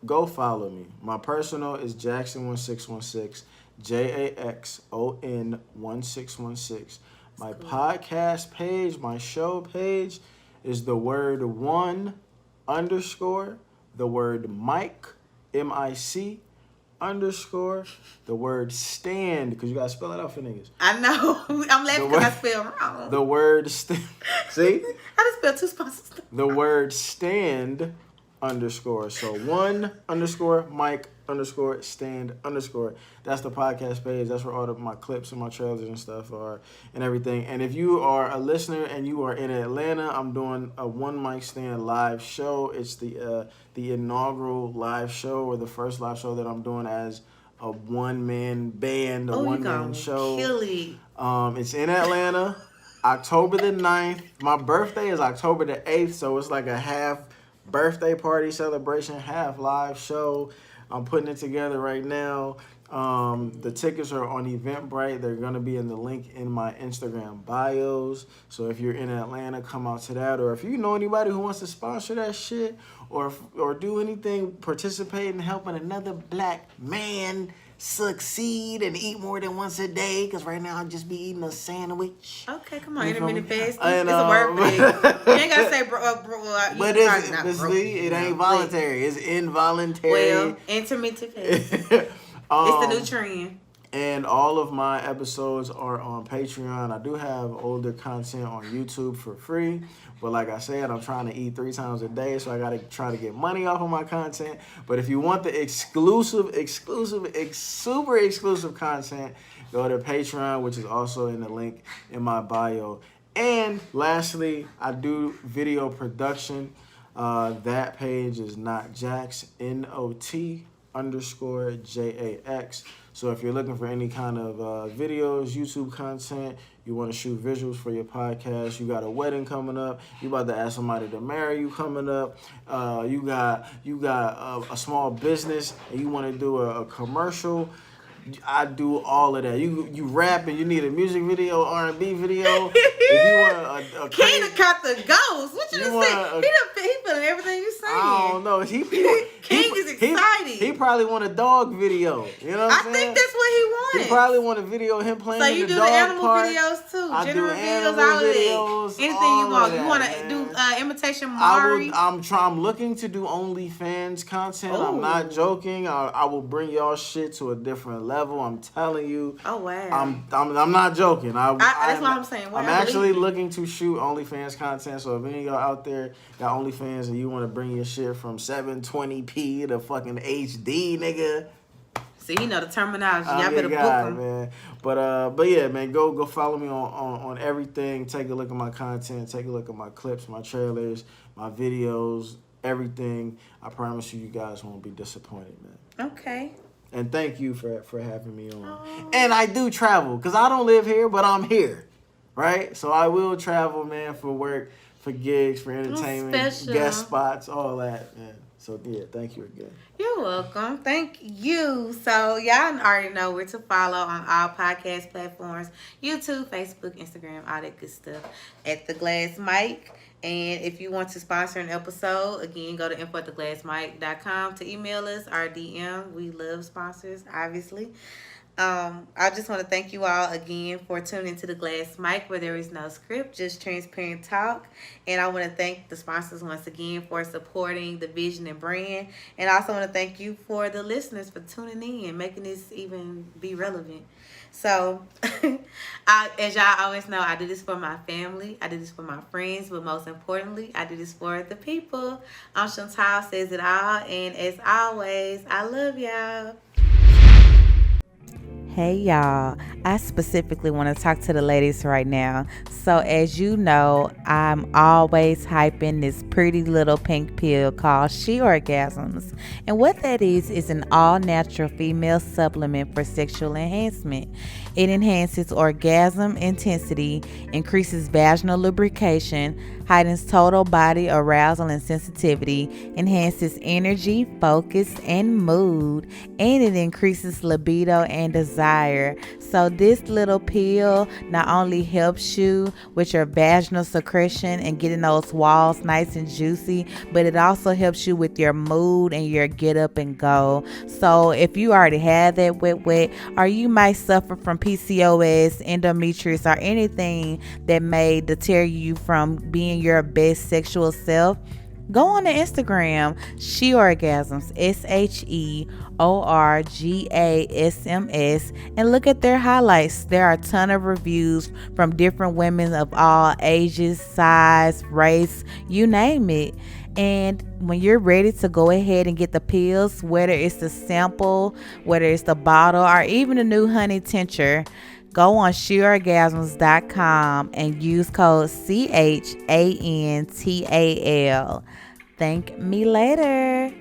go follow me. My personal is Jackson1616, JAXON1616. My podcast page, my show page is the word one _, the word mic, MIC _, the word stand, because you got to spell it out for niggas. I know. I'm laughing because I spelled wrong. The word stand. See? I just spelled two sponsors. The word stand _. So one _ mic _ stand _. That's the podcast page. That's where all of my clips and my trailers and stuff are and everything. And if you are a listener and you are in Atlanta, I'm doing a One Mic Stand live show. It's the inaugural live show, or the first live show that I'm doing as a one-man band, a one-man show. Kill it. It's in Atlanta, October the 9th. My birthday is October the 8th, so it's like a half birthday party celebration, half live show. I'm putting it together right now. The tickets are on Eventbrite. They're going to be in the link in my Instagram bios. So if you're in Atlanta, come out to that. Or if you know anybody who wants to sponsor that shit or do anything, participate in helping another black man succeed and eat more than once a day, because right now I'll just be eating a sandwich. Okay, come on, intermittent fasting. It's a word for it. You ain't gotta say bro. But it ain't voluntary. It's involuntary. Well, intermittent fasting. It's the new trend. And all of my episodes are on Patreon. I do have older content on YouTube for free. But like I said, I'm trying to eat 3 times a day, so I got to try to get money off of my content. But if you want the super exclusive content, go to Patreon, which is also in the link in my bio. And lastly, I do video production. That page is Not Jax, NOT _JAX. So if you're looking for any kind of videos, YouTube content, you want to shoot visuals for your podcast, you got a wedding coming up, you about to ask somebody to marry you coming up, you got a small business and you want to do a commercial, I do all of that. You rap and you need a music video, R&B video. If you want a King done caught the ghost. What you just say? He feeling everything you saying. I don't know. King is excited. He probably want a dog video. You know what I'm saying? I think that's what he wanted. He probably want a video of him playing so in you the do dog the animal park. videos too. I General do videos, animal all of videos. it. Anything you want. You want to man. do imitation Mari? I'm looking to do OnlyFans content. Ooh. I'm not joking. I will bring y'all shit to a different level. I'm telling you. Oh wow. I'm not joking. That's what I'm saying. I'm actually looking to shoot OnlyFans content. So if any of y'all out there got OnlyFans and you want to bring your shit from 720p to fucking HD, nigga. See, you know the terminology. Y'all better book them, man. But yeah, man, go follow me on everything. Take a look at my content. Take a look at my clips, my trailers, my videos, everything. I promise you guys won't be disappointed, man. Okay. And thank you for having me on. Oh. And I do travel because I don't live here, but I'm here, right? So I will travel, man, for work, for gigs, for entertainment, guest spots, all that, man. So, yeah, thank you again. You're welcome. Thank you. So, y'all already know where to follow on all podcast platforms. YouTube, Facebook, Instagram, all that good stuff. At The Glass Mic. And if you want to sponsor an episode, again, go to info@theglassmic.com to email us our DM. We love sponsors, obviously. I just want to thank you all again for tuning into The Glass Mic, where there is no script, just transparent talk. And I want to thank the sponsors once again for supporting the vision and brand. And I also want to thank you for the listeners for tuning in, making this even be relevant. So, as y'all always know, I do this for my family. I do this for my friends. But most importantly, I do this for the people. I'm Chantal Says It All. And as always, I love y'all. Hey y'all, I specifically want to talk to the ladies right now. So as you know, I'm always hyping this pretty little pink pill called She Orgasms. And what that is an all-natural female supplement for sexual enhancement. It enhances orgasm intensity, increases vaginal lubrication, heightens total body arousal and sensitivity, enhances energy, focus, and mood, and it increases libido and desire. So this little pill not only helps you with your vaginal secretion and getting those walls nice and juicy, but it also helps you with your mood and your get up and go. So if you already have that wet, or you might suffer from PCOS, endometriosis, or anything that may deter you from being your best sexual self, go on to Instagram, She Orgasms, SHEORGASMS, and look at their highlights. There are a ton of reviews from different women of all ages, size, race, you name it. And when you're ready to go ahead and get the pills, whether it's the sample, whether it's the bottle, or even the new honey tincture, go on sheorgasms.com and use code CHANTAL. Thank me later.